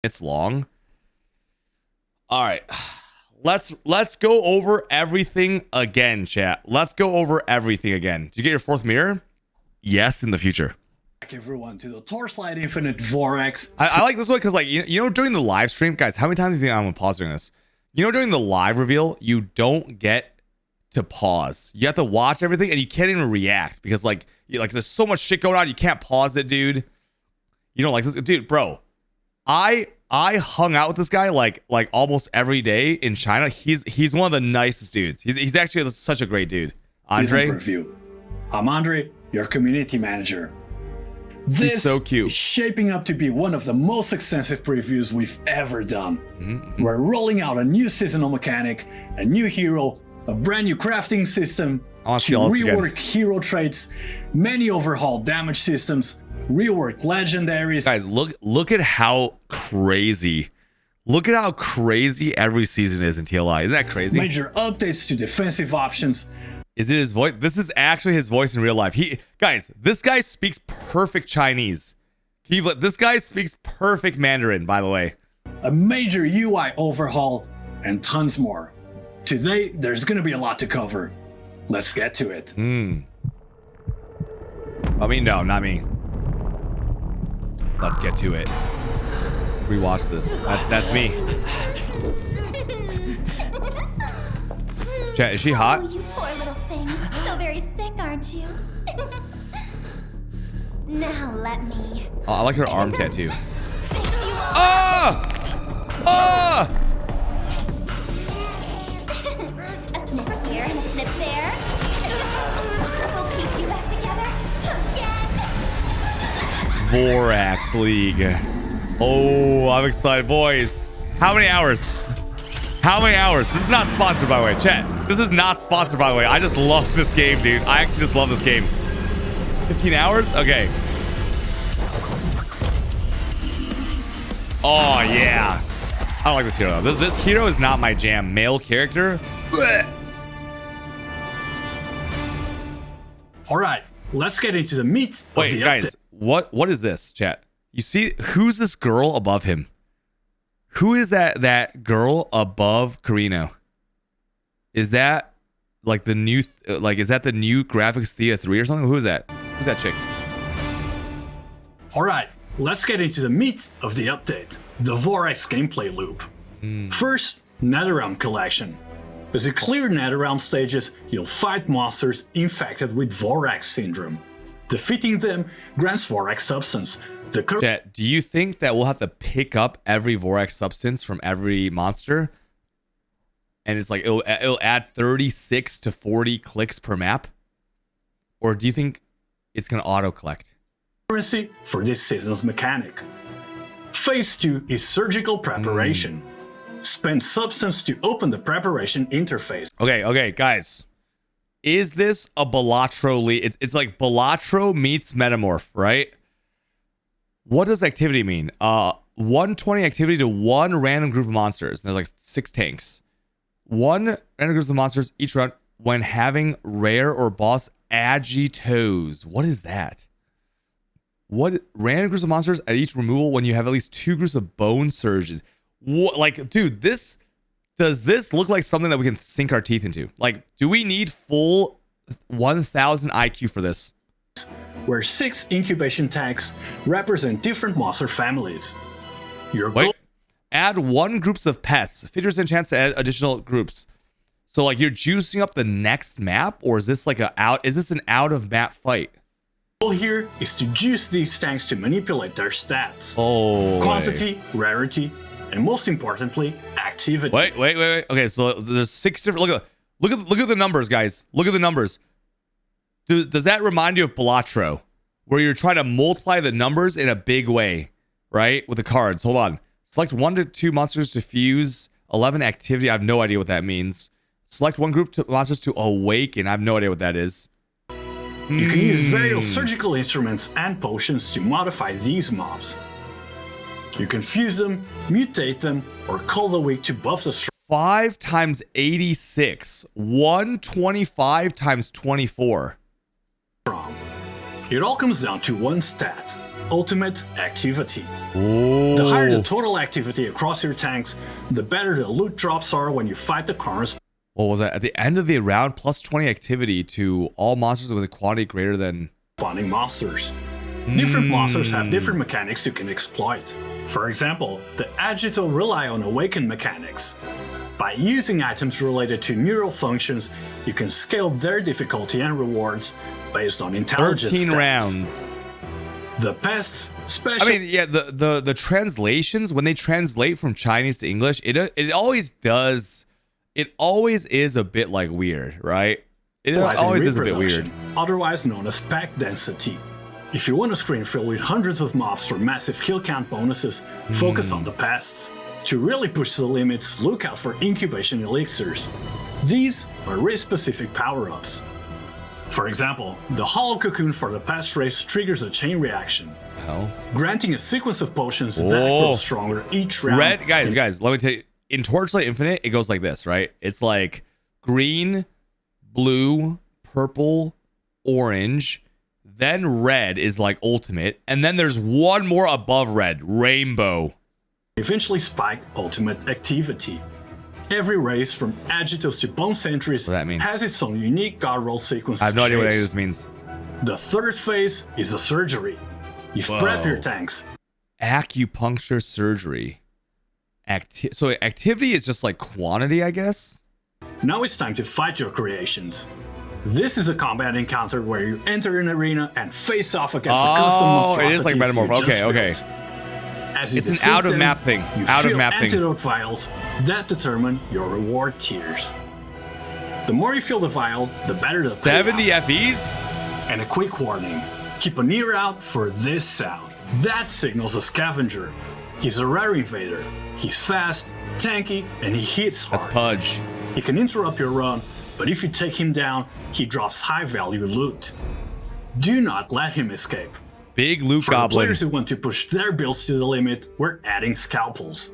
It's long. All right. Let's go over everything again, chat. Let's go over everything again. Did you get your fourth mirror? Yes, in the future. Back everyone to the Torchlight Infinite Vorax. I like this one because, like, you know, during the live stream, guys, how many times do you think I'm gonna pause during this? You know, during the live reveal, you don't get to pause. You have to watch everything, and you can't even react because, like, there's so much shit going on. You can't pause it, dude. You don't like this, dude, bro. I hung out with this guy like almost every day in China. He's one of the nicest dudes. He's actually such a great dude. Andre, Preview. I'm Andre, your community manager. He's so cute. Is shaping up to be one of the most extensive previews we've ever done. We're rolling out a new seasonal mechanic, a new hero, a brand new crafting system, to rework hero traits, many overhauled damage systems, rework legendaries. Guys, look at how crazy. Look at how crazy every season is in TLI. Isn't that crazy? Major updates to defensive options. Is it his voice? This is actually his voice in real life. Guys, this guy speaks perfect Chinese. This guy speaks perfect Mandarin, by the way. A major UI overhaul and tons more. Today, there's gonna be a lot to cover. Let's get to it. I mean, no, not me. Let's get to it. Rewatch this. That's me. Chat, is she hot? Oh, you poor little thing. So very sick, aren't you? Now let me. Oh, I like her arm tattoo. Fix you all. Ah! Ah! A snip here and a snip there. We'll piece you back together again. Vorax League. Oh, I'm excited, boys. How many hours? How many hours? This is not sponsored, by the way. Chat, this is not sponsored, by the way. I just love this game, dude. I actually just love this game. 15 hours? Okay. Oh, yeah. I don't like this hero, though. This hero is not my jam. Male character? Blech. All right, let's get into the meat of Wait, the guys, what is this, chat? You see, who's this girl above him? Who is that girl above Carino? Is that like the new is that the new graphics Thea 3 or something? Who is that? Who's that chick? All right, let's get into the meat of the update, the Vorax gameplay loop. First, Netherrealm collection. As you clear Netherrealm stages, you'll fight monsters infected with Vorax syndrome. Defeating them grants Vorax substance. Chat, do you think that we'll have to pick up every Vorax substance from every monster? And it's like it'll add 36 to 40 clicks per map? Or do you think it's gonna auto collect? Currency for this season's mechanic. Phase 2 is surgical preparation. Spend substance to open the preparation interface. Okay, guys. Is this a Balatro lead? It's like Balatro meets Metamorph, right? What does activity mean? 120 activity to one random group of monsters. There's like 6 tanks. One random group of monsters each round when having rare or boss agitos. What is that? What random groups of monsters at each removal when you have at least 2 groups of bone surges? What, like, dude, does this look like something that we can sink our teeth into? Like, do we need full 1000 IQ for this? Where 6 incubation tags represent different monster families. Add 1 groups of pests. 50% chance to add additional groups. So like you're juicing up the next map, or is this like is this an out of map fight? The goal here is to juice these tanks to manipulate their stats. Oh, quantity, rarity, and most importantly, activity. Wait. Okay, so there's 6 different. Look at the numbers, guys. Look at the numbers. Does that remind you of Balatro, where you're trying to multiply the numbers in a big way, right? With the cards. Hold on. Select 1 to 2 monsters to fuse. 11 activity. I have no idea what that means. Select 1 group of monsters to awaken. I have no idea what that is. You can use various surgical instruments and potions to modify these mobs. You can fuse them, mutate them, or call the weak to buff the strong. 5 times 86. 125 times 24. It all comes down to one stat. ultimate activity. Ooh. The higher the total activity across your tanks, the better the loot drops are when you fight the cornerstone. What was that? At the end of the round, plus 20 activity to all monsters with a quantity greater than... Spawning monsters. Different monsters have different mechanics you can exploit. For example, the Agito rely on awakened mechanics. By using items related to neural functions, you can scale their difficulty and rewards based on intelligence 13 stats. rounds. The pests, special... I mean, yeah, the translations, when they translate from Chinese to English, it always does... It always is a bit like weird, right? It always is a bit weird. Otherwise known as pack density. If you want a screen filled with hundreds of mobs for massive kill count bonuses, focus on the pests. To really push the limits, look out for incubation elixirs. These are race-specific power-ups. For example, the hollow cocoon for the pest race triggers a chain reaction, granting a sequence of potions that grow stronger each round. Red, guys, let me tell you. In Torchlight Infinite, it goes like this, right? It's like green, blue, purple, orange, then red is like ultimate, and then there's one more above red, rainbow. Eventually spike ultimate activity. Every race from Agitos to Bone Sentries has its own unique god roll sequence. I have no idea what any of this means. The third phase is a surgery. You prep your tanks. Acupuncture surgery. So activity is just like quantity, I guess? Now it's time to fight your creations. This is a combat encounter where you enter an arena and face off against the custom monstrosities. It is like Metamorph. Okay. As you it's an out-of-map thing. You fill antidote vials that determine your reward tiers. The more you fill the vial, the better the 70 payout. FEs? And a quick warning. Keep an ear out for this sound. That signals a scavenger. He's a rare invader. He's fast, tanky, and he hits hard. That's Pudge. He can interrupt your run, but if you take him down, he drops high-value loot. Do not let him escape. Big loot For goblin. The players who want to push their builds to the limit, we're adding scalpels.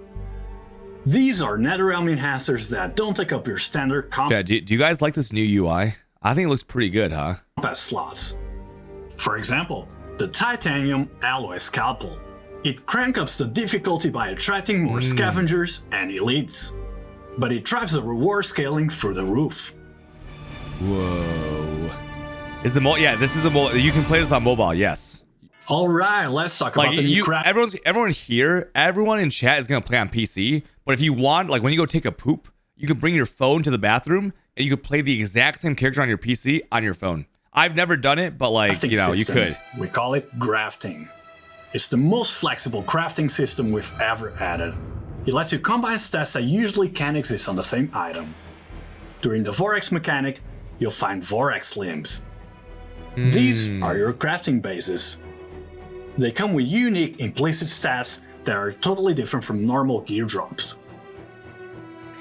These are NetherRealm enhancers that don't take up your standard Yeah, do you guys like this new UI? I think it looks pretty good, huh? combat slots. For example, the Titanium Alloy Scalpel. It cranks up the difficulty by attracting more scavengers and elites. But it drives the reward scaling through the roof. Whoa. Is the this is a you can play this on mobile, yes. Alright, let's talk about the new crap. Everyone in chat is gonna play on PC, but if you want, like when you go take a poop, you can bring your phone to the bathroom and you can play the exact same character on your PC on your phone. I've never done it, but like, Crafting you know, system. you could. We call it grafting. It's the most flexible crafting system we've ever added. It lets you combine stats that usually can't exist on the same item. During the Vorax mechanic, you'll find Vorax limbs. These are your crafting bases. They come with unique implicit stats that are totally different from normal gear drops.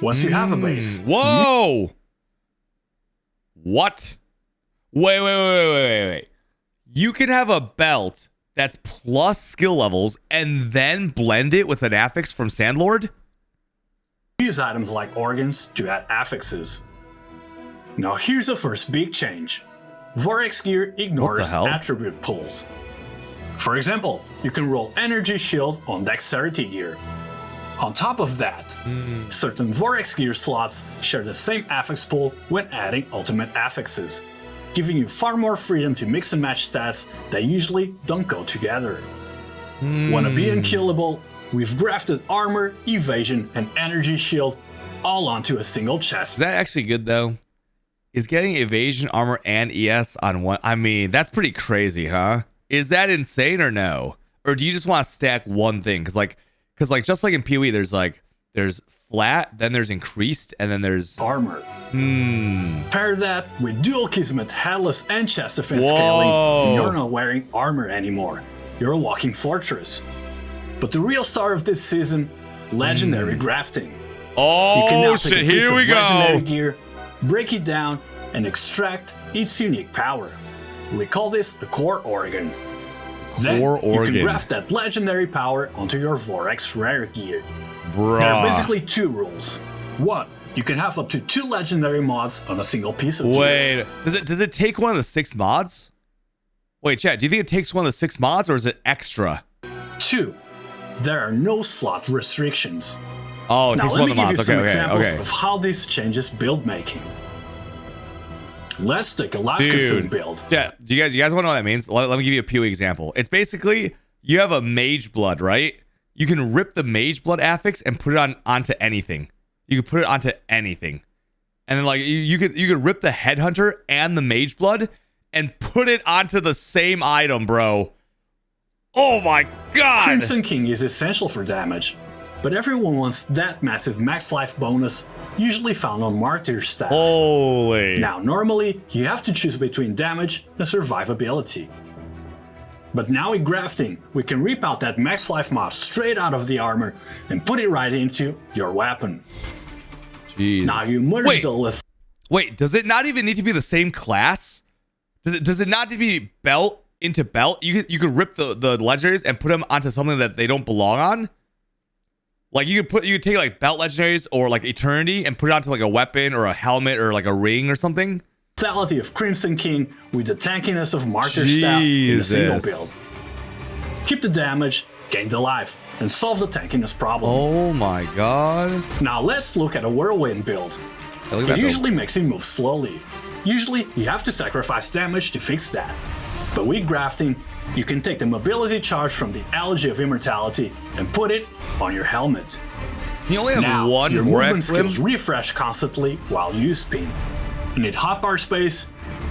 Once you have a base... Whoa! What? Wait. You can have a belt that's plus skill levels and then blend it with an affix from Sandlord? Use items like organs to add affixes. Now here's the first big change. Vorax gear ignores attribute pools. For example, you can roll energy shield on dexterity gear. On top of that, certain Vorax gear slots share the same affix pool when adding ultimate affixes, giving you far more freedom to mix and match stats that usually don't go together. Wanna be unkillable? We've grafted armor, evasion, and energy shield all onto a single chest. Is that actually good though? Is getting evasion, armor, and ES on one? I mean, that's pretty crazy, huh? Is that insane or no? Or do you just want to stack one thing? Because like just like in PoE, there's flat, then there's increased, and then there's armor. Pair that with dual Kismet, headless, and chest defense scaling, and you're not wearing armor anymore. You're a walking fortress. But the real star of this season, legendary grafting. Oh, you can now take shit, a piece here of we legendary go. gear, break it down, and extract its unique power. We call this a core organ. Then you can graft that legendary power onto your Vorax rare gear. Bruh. There are basically two rules. One, you can have up to 2 legendary mods on a single piece of gear. Wait, does it take one of the 6 mods? Wait, chat, do you think it takes one of the 6 mods or is it extra? 2. There are no slot restrictions. Oh, it Now takes let one me of the give you mods. some Okay, examples okay. of how this changes build making. Let's take a life consume Dude, build. yeah, do you guys want to know what that means? Let me give you a PoE example. It's basically you have a mage blood, right? You can rip the mage blood affix and put it onto anything. You can put it onto anything, and then like you could rip the headhunter and the mage blood and put it onto the same item, bro. Oh my god! Crimson King is essential for damage, but everyone wants that massive max life bonus, usually found on Martyr staff. Holy! Now, normally, you have to choose between damage and survivability. But now with grafting, we can rip out that max life mod straight out of the armor and put it right into your weapon. Jesus. Now you merge the left. Wait, does it not even need to be the same class? Does it not need to be belt into belt? You could rip the legendaries and put them onto something that they don't belong on? Like you could take like belt legendaries or like eternity and put it onto like a weapon or a helmet or like a ring or something. Lethality of Crimson King with the tankiness of Martyr staff in a single build. Keep the damage, gain the life, and solve the tankiness problem. Oh my god. Now let's look at a whirlwind build. Yeah, look at It that usually makes you move slowly. Usually you have to sacrifice damage to fix that. But with grafting, you can take the mobility charge from the Elegy of Immortality and put it on your helmet. You only have Now, one your movement Vorax limb? skills refresh constantly while you spin. Need hotbar space,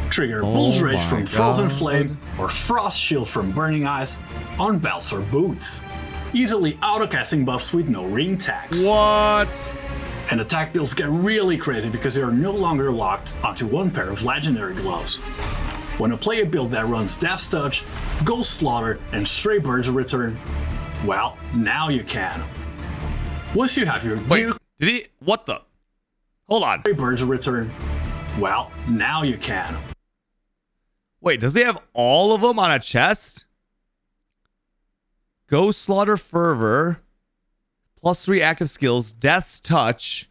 trigger Bull's Rage my from Frozen God. Flame, or Frost Shield from Burning Eyes on belts or boots. Easily auto-casting buffs with no ring tags. What? And attack builds get really crazy because they are no longer locked onto one pair of legendary gloves. When I play a build that runs Death's Touch, Ghost Slaughter, and Stray Birds Return, well, now you can. Once you have your Wait, did he? What the? Hold on. Stray Birds Return, well, now you can. Wait, does he have all of them on a chest? Ghost Slaughter Fervor. +3 active skills. Death's Touch.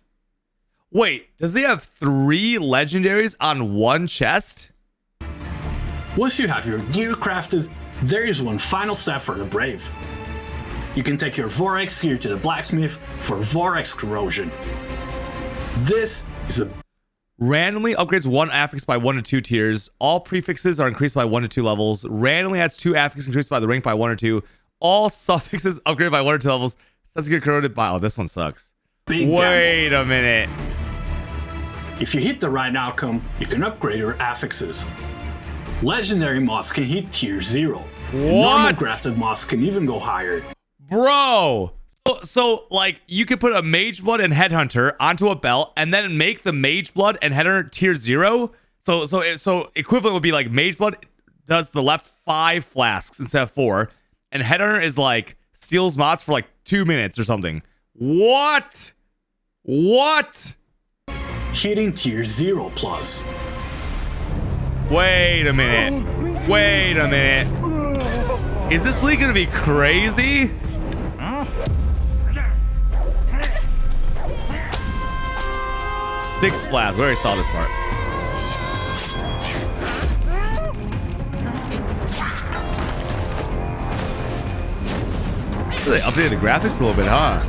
Wait, does he have 3 legendaries on one chest? Once you have your gear crafted, there is one final step for the brave. You can take your Vorax gear to the blacksmith for Vorax corrosion. This is a Randomly upgrades one affix by 1 to 2 tiers. All prefixes are increased by 1 to 2 levels. Randomly adds 2 affixes increased by the rank by 1 or 2. All suffixes upgraded by 1 or 2 levels. Sets get corroded by. Oh, this one sucks. big Wait gamble. a minute. If you hit the right outcome, you can upgrade your affixes. Legendary mods can hit tier 0. And normal What? grafted mods can even go higher. Bro. So like you could put a mage blood and headhunter onto a belt and then make the mage blood and headhunter tier 0. So equivalent would be like mage blood does the left 5 flasks instead of 4, and headhunter is like steals mods for like 2 minutes or something. What? Hitting tier 0 plus. Wait a minute. Is this league gonna be crazy? Six flasks. We already saw this part. They updated the graphics a little bit, huh?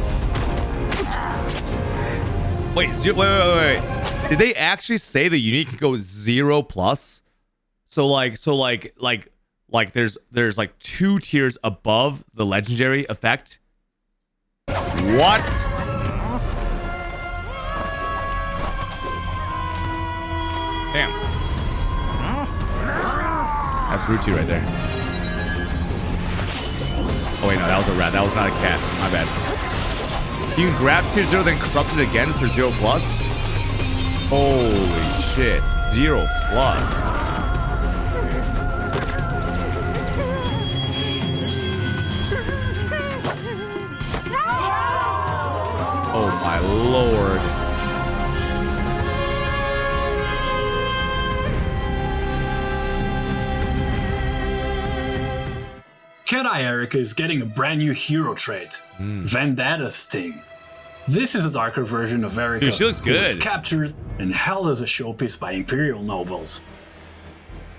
Wait. Did they actually say the unique can go 0 plus? So there's like 2 tiers above the legendary effect. What? Damn. That's Ruti right there. Oh wait, no, that was a rat. That was not a cat. My bad. You can grab tier 0, then corrupt it again for 0 plus. Holy shit. 0 plus. Oh my lord. Cat-Eye Erica is getting a brand new hero trait, Vendetta Sting. This is a darker version of Erica, Dude, she looks who was good. captured and held as a showpiece by Imperial nobles.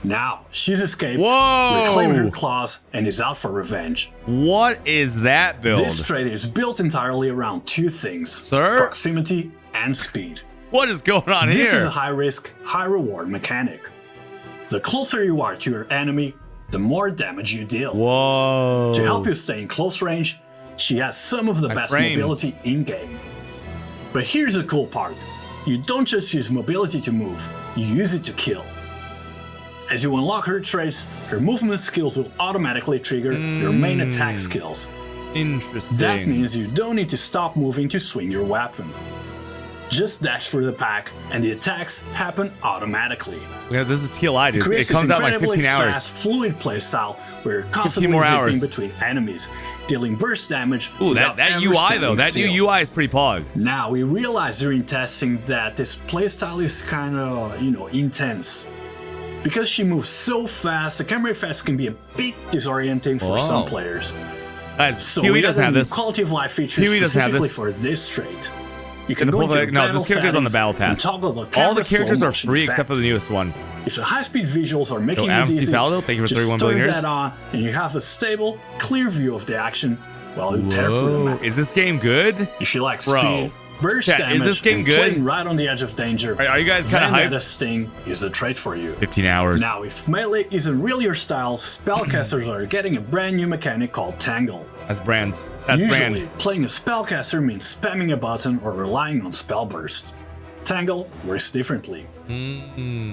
Now, she's escaped, Whoa! reclaimed her claws, and is out for revenge. What is that build? This trait is built entirely around two things. Sir? Proximity and speed. What is going on This here? is a high-risk, high-reward mechanic. The closer you are to your enemy, the more damage you deal. Whoa. To help you stay in close range, she has some of the best frames. mobility in-game. But here's the cool part. You don't just use mobility to move, you use it to kill. As you unlock her traits, her movement skills will automatically trigger your main attack skills. Interesting. That means you don't need to stop moving to swing your weapon. Just dash through the pack, and the attacks happen automatically. Yeah, this is TLI, dude. It Creates comes this out in like incredibly 15 hours. fast, fluid playstyle where you're constantly more zipping hours. between enemies, dealing burst damage. Ooh, without that ever UI standing though, that still. new UI is pretty pog. Now we realized during testing that this playstyle is kind of, intense. Because she moves so fast, the camera effects can be a bit disorienting for some Whoa. players. Guys, So Huey we doesn't added have new this. quality of life features Huey doesn't have specifically this. for this trait. You Can can the go pull into back- no, battle this character's on the settings battle and pass. toggle the All the camera characters slow are motion free except for the effect. newest one. If the high-speed visuals are making Adam it C. easy, Faldo, thank you for just 31 turn billion years. that on and you have a stable, clear view of the action while you tear through the Whoa, map. is this game good? If you like Bro. speed, burst Chat, damage, is this game and good? playing right on the edge of danger, Are you guys kind of Vendetta hyped? Sting is the trait for you. 15 hours. Now, if melee isn't really your style, spellcasters are getting a brand new mechanic called Tangle. That's brands. That's Usually, brand. playing a spellcaster means spamming a button or relying on spell burst. Tangle works differently.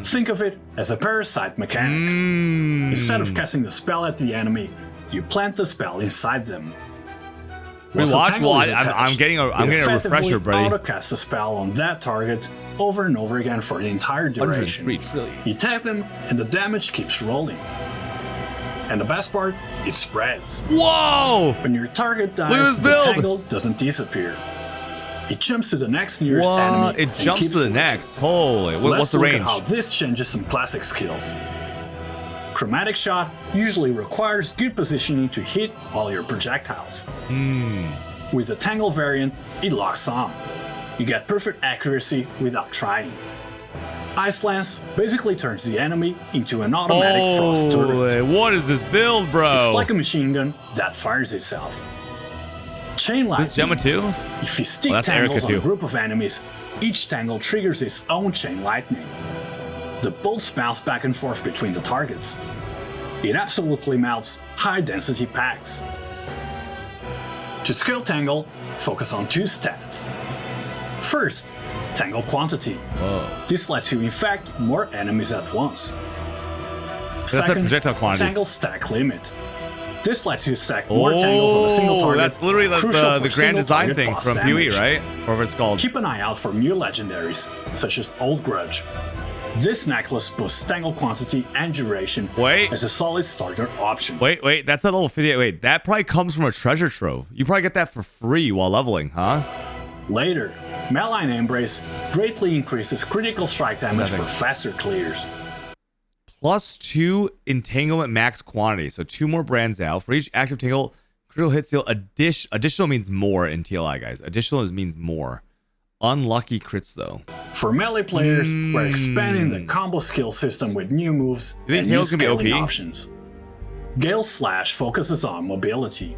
Think of it as a parasite mechanic. Instead of casting the spell at the enemy, you plant the spell inside them. We Once the watch. tangle Well, is I'm attached, getting a you refresher, effectively buddy. Auto-cast a spell on that target over and over again for the entire duration. 103 trillion. You tag them, and the damage keeps rolling. And the best part, it spreads. Whoa! When your target Look at dies, this the build. tangle doesn't disappear. It jumps to the next nearest What? enemy. It and jumps keeps to the working. next. Holy. What's Let's the look range? at how this changes some classic skills. Chromatic shot usually requires good positioning to hit all your projectiles. With the Tangle variant, it locks on. You get perfect accuracy without trying. Ice Lance basically turns the enemy into an automatic frost turret. Holy, what is this build, bro? It's like a machine gun that fires itself. Chain lightning. This Gemma too? If you stick that's tangles Erica on a too. group of enemies, each tangle triggers its own chain lightning. The bolts bounce back and forth between the targets. It absolutely melts high-density packs. To scale Tangle, focus on two stats. First, Tangle quantity. Whoa. This lets you infect more enemies at once. That's the projectile quantity. Tangle stack limit. This lets you stack more tangles on a single Oh, target. that's literally like crucial the for grand single design target thing boss from PoE, damage. right? Or whatever it's called. Keep an eye out for new legendaries, such as Old Grudge. This necklace boosts tangle quantity and duration Wait. as a solid starter option. Wait, that's that little video. Wait, that probably comes from a treasure trove. You probably get that for free while leveling, huh? Later, Malign Embrace greatly increases critical strike damage for Nothing. faster clears. +2 entanglement max quantity. So 2 more brands out. For each active tangle, critical hit steal. Additional means more in TLI, guys. Additional means more. Unlucky crits, though. For melee players, we're expanding the combo skill system with new moves You think and new Tail's gonna be scaling OP? options. Gale Slash focuses on mobility.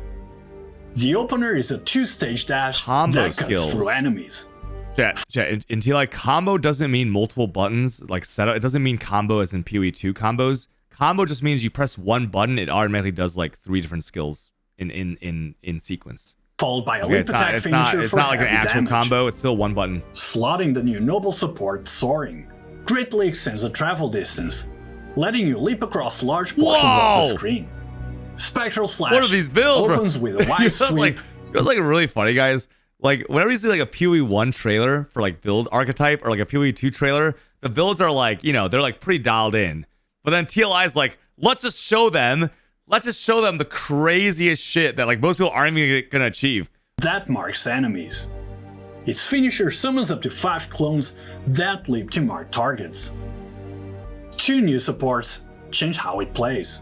The opener is a 2-stage dash Combo that cuts skills. through enemies. Chat, in TLI, combo doesn't mean multiple buttons, like setup. It doesn't mean combo as in PoE2 combos. Combo just means you press one button, it automatically does like 3 different skills in sequence. Followed by a Okay, leap attack finisher it's for not like an heavy actual damage. combo. It's still one button. Slotting the new noble support Soaring greatly extends the travel distance, letting you leap across large portions of Whoa! the screen. Spectral Slash What are these builds, bro? opens with a wide That's sweep. like really funny, guys. Like whenever you see like a PoE1 trailer for like build archetype or like a PoE2 trailer, the builds are like, they're like pretty dialed in. But then TLI is like, let's just show them the craziest shit that like most people aren't even gonna achieve. That marks enemies. Its finisher summons up to 5 clones that leap to mark targets. 2 new supports change how it plays.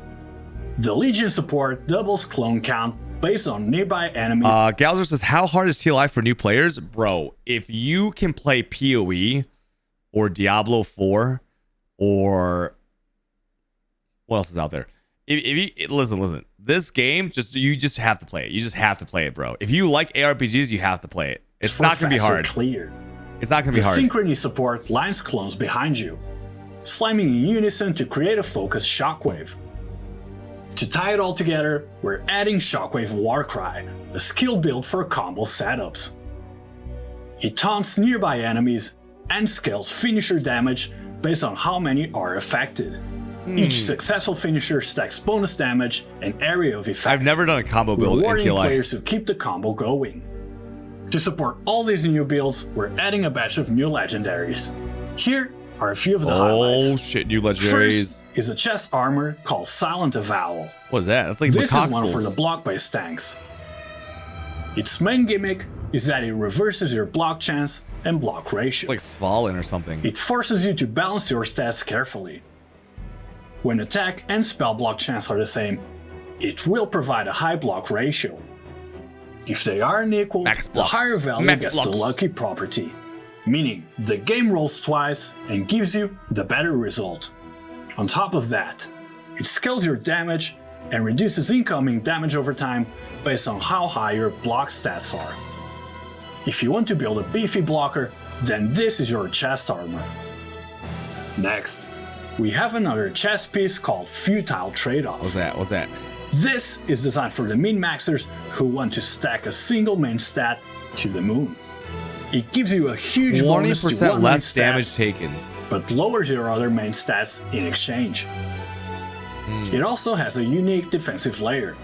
The Legion support doubles clone count based on nearby enemies. Galzer says, how hard is TLI for new players? Bro, if you can play PoE or Diablo 4 or What else is out there? If you listen, this game you just have to play it. You just have to play it, bro. If you like ARPGs, you have to play it. It's not gonna be hard. Clear. It's not gonna be hard. Synchrony support lines clones behind you, slamming in unison to create a focused shockwave. To tie it all together, we're adding Shockwave Warcry, a skill build for combo setups. It taunts nearby enemies and scales finisher damage based on how many are affected. Each successful finisher stacks bonus damage and area of effect. I've never done a combo build in rewarding TLI. players who keep the combo going. To support all these new builds, we're adding a batch of new legendaries. Here are a few of the highlights. Oh shit, new legendaries. First is a chest armor called Silent Avowal. What is that? That's like This is one Macoxels. for the block-based tanks. Its main gimmick is that it reverses your block chance and block ratio. Like Svalin or something. It forces you to balance your stats carefully. When attack and spell block chance are the same, it will provide a high block ratio. If they are unequal, Max the blocks. higher value Max gets the blocks. lucky property, meaning the game rolls twice and gives you the better result. On top of that, it scales your damage and reduces incoming damage over time based on how high your block stats are. If you want to build a beefy blocker, then this is your chest armor. Next, we have another chest piece called Futile Trade-Off. What's that? This is designed for the min-maxers who want to stack a single main stat to the moon. It gives you a huge bonus to 20% one main less stat, damage taken. but lowers your other main stats in exchange. It also has a unique defensive layer.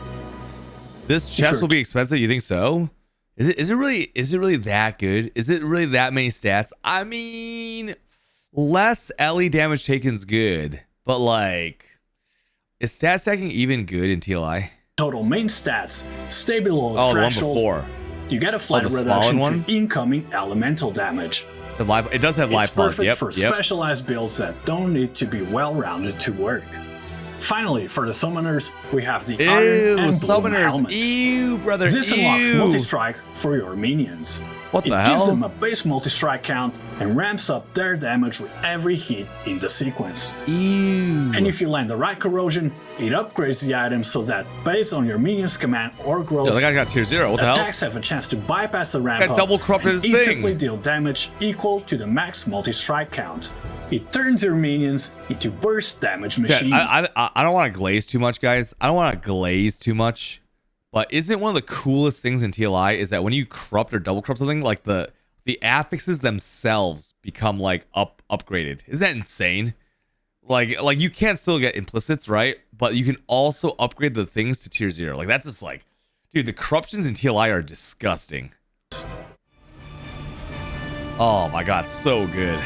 This chest will be expensive. You think so? Is it really that good? Is it really that many stats? I mean, less LE damage taken's good, but like, is stat stacking even good in TLI? Total main stats stay below the Oh, the one threshold. before. You get a flat the reduction Svalin one? to incoming elemental damage. It does have live It's part. perfect Yep. for Yep. specialized builds that don't need to be well-rounded to work. Finally, for the summoners, we have the Iron Ew, and Bloom summoners. helmet. Ew, brother. This unlocks Ew. multi-strike for your minions. What the It hell? gives them a base multi-strike count and ramps up their damage with every hit in the sequence. Ew. And if you land the right corrosion, it upgrades the item so that, based on your minion's command or growth, Yo, that guy got tier 0. What the hell? attacks have a chance to bypass the ramp That up double corrupted and his thing. instantly deal damage equal to the max multi-strike count. It turns your minions into burst damage machines. Yeah, I don't want to glaze too much, guys. I don't want to glaze too much. But isn't one of the coolest things in TLI is that when you corrupt or double corrupt something, like the affixes themselves become like upgraded. Isn't that insane? Like you can't still get implicits, right? But you can also upgrade the things to tier 0. Like that's just like, dude, the corruptions in TLI are disgusting. Oh my god, so good.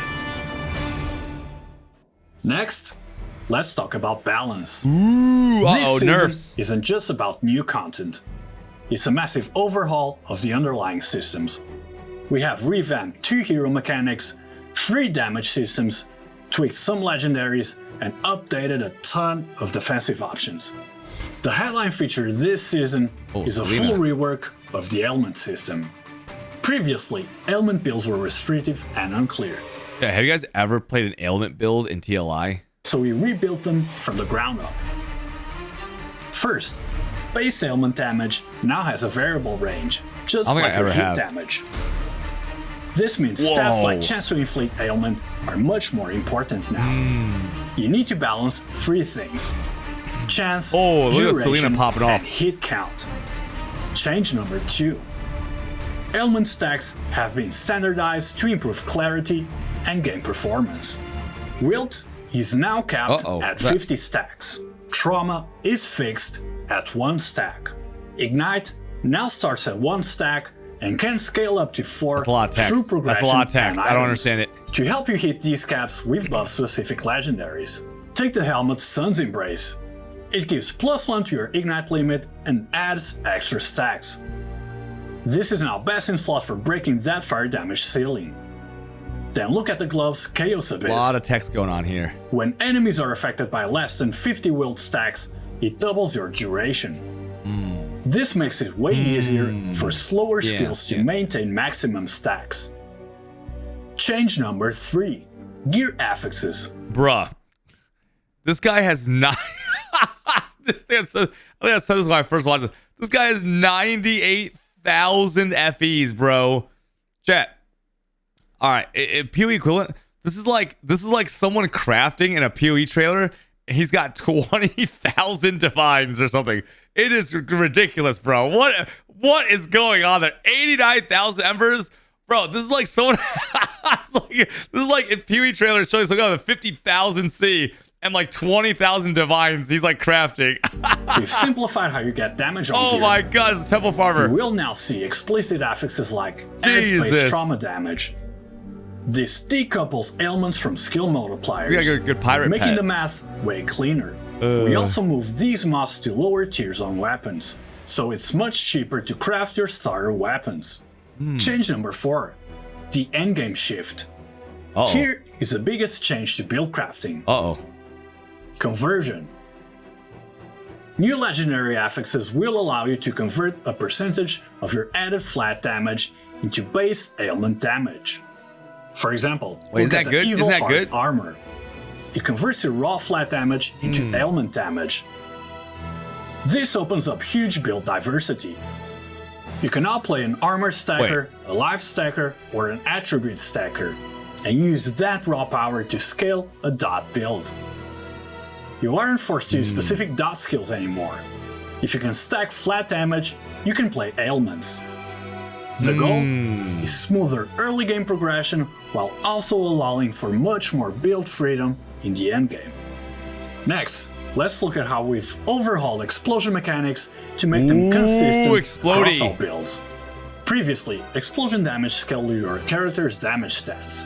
Next, let's talk about balance. Ooh, This season nerfs. isn't just about new content. It's a massive overhaul of the underlying systems. We have revamped 2 hero mechanics, 3 damage systems, tweaked some legendaries, and updated a ton of defensive options. The headline feature this season is a Selena. full rework of the ailment system. Previously, ailment builds were restrictive and unclear, Yeah, have you guys ever played an ailment build in TLI? so we rebuilt them from the ground up. First, base ailment damage now has a variable range, just I don't think like I your ever hit have. damage. This means stats Whoa. like chance to inflict ailment are much more important now. You need to balance 3 things: chance, Oh, look at duration, Selena popping off. and hit count. Change number 2. Ailment stacks have been standardized to improve clarity and game performance. Wilt is now capped Uh-oh. at 50 stacks. Trauma is fixed at 1 stack. Ignite now starts at 1 stack and can scale up to 4 That's a lot of text. through That's progression a lot of text. and I don't items. understand it. To help you hit these caps, we've buffed specific legendaries. Take the helmet Sun's Embrace. It gives +1 to your Ignite limit and adds extra stacks. This is now best in slot for breaking that fire damage ceiling. Then look at the gloves Chaos A Abyss. lot of text going on here. When enemies are affected by less than 50 wilt stacks, it doubles your duration. This makes it way easier for slower Yes, skills to yes. maintain maximum stacks. Change number 3. Gear affixes. Bruh. This guy has 9 I think I said this when I first watched it. This guy has 98,000 FEs, bro. Chat. All right, PoE equivalent. This is like someone crafting in a PoE trailer. And he's got 20,000 divines or something. It is ridiculous, bro. What is going on there? 89,000 embers, bro. This is like someone. This is like in PoE trailer showing someone with 50,000 C and like 20,000 divines. He's like crafting. We've simplified how you get damage on Oh gear. my god, it's a Temple Farmer. You will now see explicit affixes like Jesus. space trauma damage. This decouples ailments from skill multipliers, He's got a good pirate making pet. the math way cleaner. We also move these mods to lower tiers on weapons, so it's much cheaper to craft your starter weapons. Change number 4, the endgame shift. Uh-oh. Here is the biggest change to build crafting. Uh-oh. Conversion. New legendary affixes will allow you to convert a percentage of your added flat damage into base ailment damage. For example, Wait, is look that at the good? Evil Is that Heart good? armor. It converts your raw flat damage into ailment damage. This opens up huge build diversity. You can now play an armor stacker, a life stacker, or an attribute stacker, and use that raw power to scale a dot build. You aren't forced to use specific dot skills anymore. If you can stack flat damage, you can play ailments. The goal is smoother early game progression while also allowing for much more build freedom in the endgame. Next, let's look at how we've overhauled explosion mechanics to make them consistent across all builds. Previously, explosion damage scaled your character's damage stats.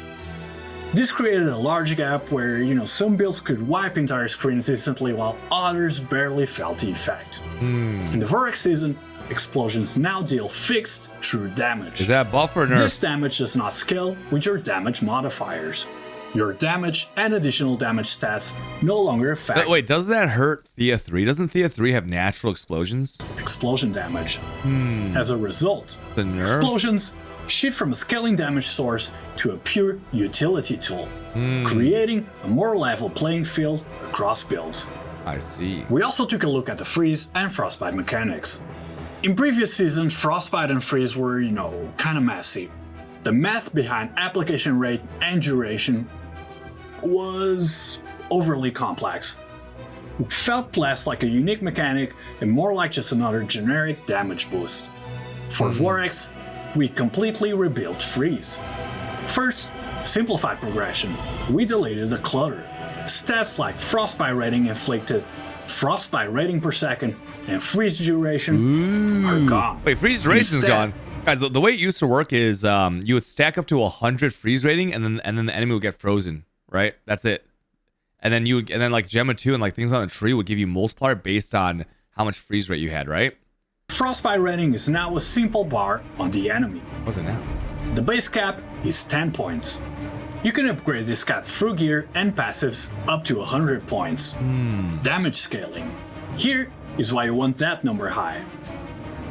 This created a large gap where, some builds could wipe entire screens instantly while others barely felt the effect. In the Vorax season, explosions now deal fixed true damage. Is that buff or nerf? This damage does not scale with your damage modifiers. Your damage and additional damage stats no longer affect Wait, doesn't that hurt Thea 3? Doesn't Thea 3 have natural explosions? explosion damage. As a result, The nerf? explosions shift from a scaling damage source to a pure utility tool, creating a more level playing field across builds. I see. We also took a look at the freeze and frostbite mechanics. In previous seasons, frostbite and freeze were, kind of messy. The math behind application rate and duration was overly complex. It felt less like a unique mechanic and more like just another generic damage boost. For Vorax, we completely rebuilt freeze. First, simplified progression. We deleted the clutter. Stats like frostbite rating inflicted, frostbite rating per second, and freeze duration are gone. Wait, freeze duration is Instead- gone. Guys, the way it used to work is you would stack up to 100 freeze rating, and then the enemy would get frozen. Right, that's it. And then like Gemma 2 and like things on the tree would give you multiplier based on how much freeze rate you had. Right? Frostbite rating is now a simple bar on the enemy. What's it now? The base cap is 10 points. You can upgrade this cap through gear and passives up to 100 points. Damage scaling. Here is why you want that number high.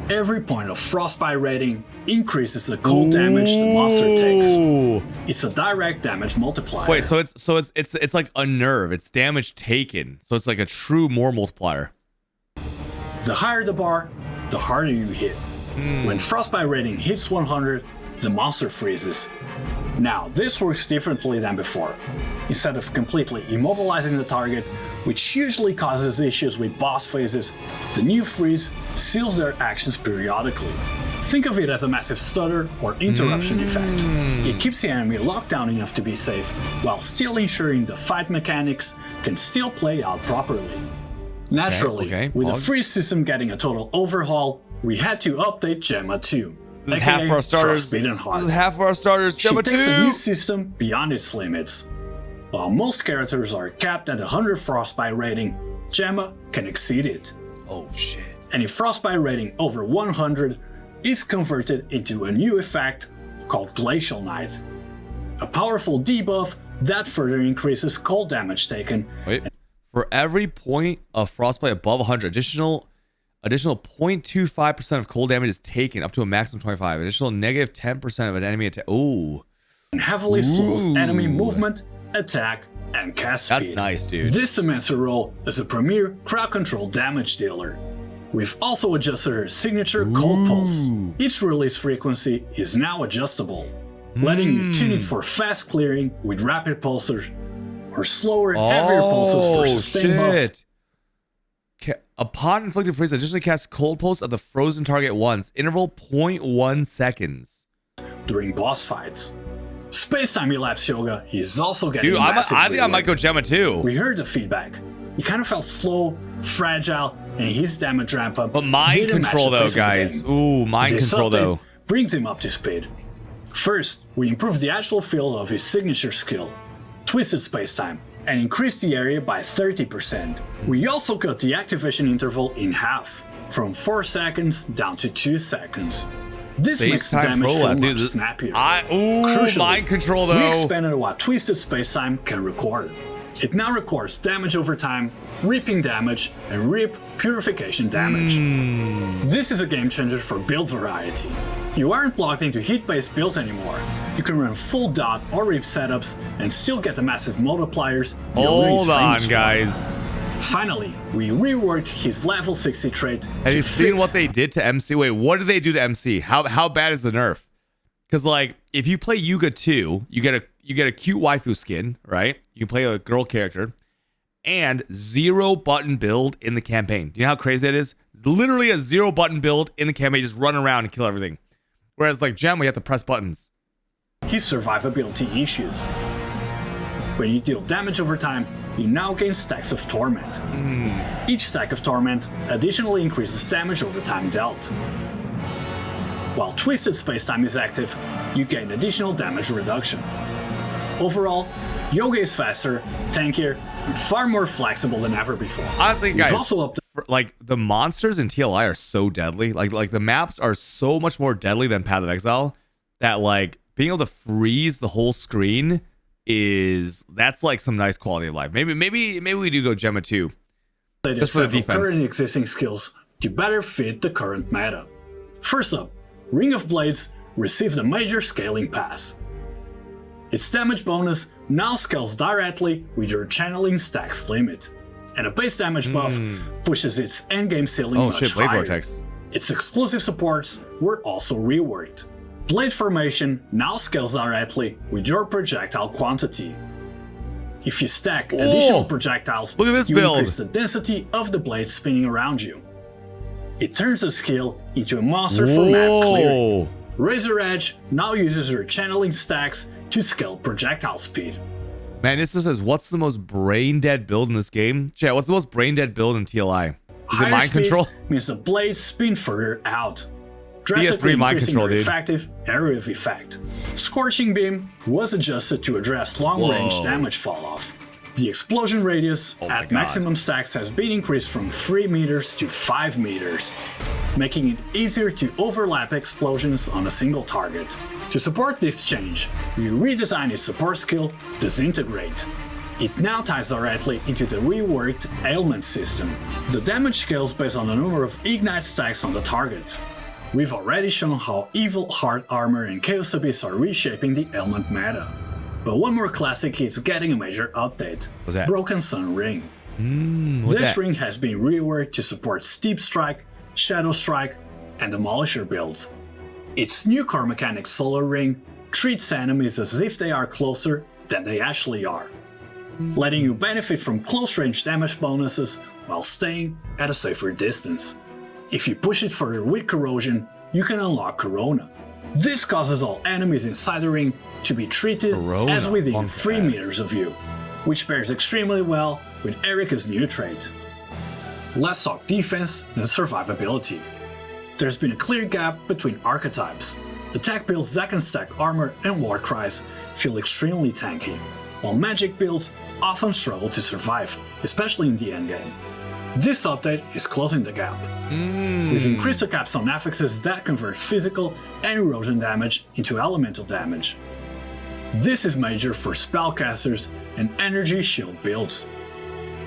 Every point of frostbite rating increases the cold damage the monster takes. Ooh. It's a direct damage multiplier. Wait, so it's like a nerve. It's damage taken. So it's like a true more multiplier. The higher the bar, the harder you hit. When frostbite rating hits 100, the monster freezes. Now, this works differently than before. Instead of completely immobilizing the target, which usually causes issues with boss phases, the new freeze seals their actions periodically. Think of it as a massive stutter or interruption effect. It keeps the enemy locked down enough to be safe, while still ensuring the fight mechanics can still play out properly. Naturally, Okay, with the pause. freeze system getting a total overhaul, we had to update Gemma 2. This is half of our starters. Frostbitten Heart. This is half of our starters. She Gemma takes 2. a new system beyond its limits. While most characters are capped at 100 frostbite rating, Gemma can exceed it. Oh shit. Any frostbite rating over 100 is converted into a new effect called Glacial Night. A powerful debuff that further increases cold damage taken. Wait. For every point of frostbite above 100, additional 0.25% of cold damage is taken up to a maximum 25. Additional negative 10% of an enemy attack. Ooh. And heavily slows enemy movement, attack, and cast That's speed. nice, dude. This cements her role as a premier crowd control damage dealer. We've also adjusted her signature Cold Pulse. Its release frequency is now adjustable, letting you tune it for fast clearing with rapid pulses, or slower, heavier pulses for sustained buffs. Upon inflicting freeze, additionally cast Cold Pulse at the frozen target once, interval 0.1 seconds. During boss fights. Space-time Elapse Yoga is also getting Dude, I think I might go Gemma too. We heard the feedback. He kind of felt slow, fragile, and his damage ramp up. But mind control though, guys. Ooh, mind control though. Brings him up to speed. First, we improved the actual field of his signature skill, Twisted Space-Time, and increased the area by 30%. We also cut the activation interval in half, from 4 seconds down to 2 seconds. This makes the damage feel much snappier. Crucially, mind control though. We expanded what Twisted Space-Time can record. It now records damage over time, reaping damage, and reap purification damage. This is a game changer for build variety. You aren't locked into hit-based builds anymore. You can run full dot or reap setups and still get the massive multipliers. Hold on, guys. Finally, we reworked his level 60 trait. Have you seen what they did to MC? Wait, what did they do to MC? How bad is the nerf? Because like, if you play Yuga 2, you get a cute waifu skin, right? You can play a girl character, and 0 button build in the campaign. Do you know how crazy that is? Literally a 0 button build in the campaign, just run around and kill everything. Whereas like Gem, we have to press buttons. His survivability issues. When you deal damage over time, you now gain stacks of Torment. Each stack of Torment additionally increases damage over time dealt. While Twisted Space-Time is active, you gain additional damage reduction. Overall, Yoga is faster, tankier, and far more flexible than ever before. I think, guys, like the monsters in TLI are so deadly. Like the maps are so much more deadly than Path of Exile that like being able to freeze the whole screen that's like some nice quality of life. Maybe we do go Gemma 2. Just for the defense. Current existing skills to better fit the current meta. First up, Ring of Blades received a major scaling pass. Its damage bonus now scales directly with your channeling stacks limit, and a base damage buff pushes its endgame ceiling much Blade higher. Vortex. Its exclusive supports were also reworked. Blade Formation now scales directly with your projectile quantity. If you stack additional projectiles, look at this you build. increase the density of the blade spinning around you. It turns the skill into a monster for map clearing. Razor Edge now uses your channeling stacks to scale projectile speed. Man, this says, what's the most brain dead build in this game? Chat, what's the most brain dead build in TLI? Is it mind control? Means the blades spin further out, drastically increasing their effective area of effect. Scorching Beam was adjusted to address long-range damage fall-off. The explosion radius at maximum stacks has been increased from 3 meters to 5 meters, making it easier to overlap explosions on a single target. To support this change, we redesigned its support skill, Disintegrate. It now ties directly into the reworked ailment system. The damage scales based on the number of ignite stacks on the target. We've already shown how Evil Heart Armor and Chaos Abyss are reshaping the ailment meta. But one more classic is getting a major update. What's that? Broken Sun Ring. This ring has been reworked to support Steep Strike, Shadow Strike, and Demolisher builds. Its new core mechanic Solar Ring treats enemies as if they are closer than they actually are, letting you benefit from close range damage bonuses while staying at a safer distance. If you push it further with Corrosion, you can unlock Corona. This causes all enemies inside the ring to be treated as within 3 meters of you, which pairs extremely well with Erika's new trait. Let's talk defense and survivability. There's been a clear gap between archetypes. Attack builds that can stack armor and war cries feel extremely tanky, while magic builds often struggle to survive, especially in the endgame. This update is closing the gap. We've increased the caps on affixes that convert physical and erosion damage into elemental damage. This is major for spellcasters and energy shield builds.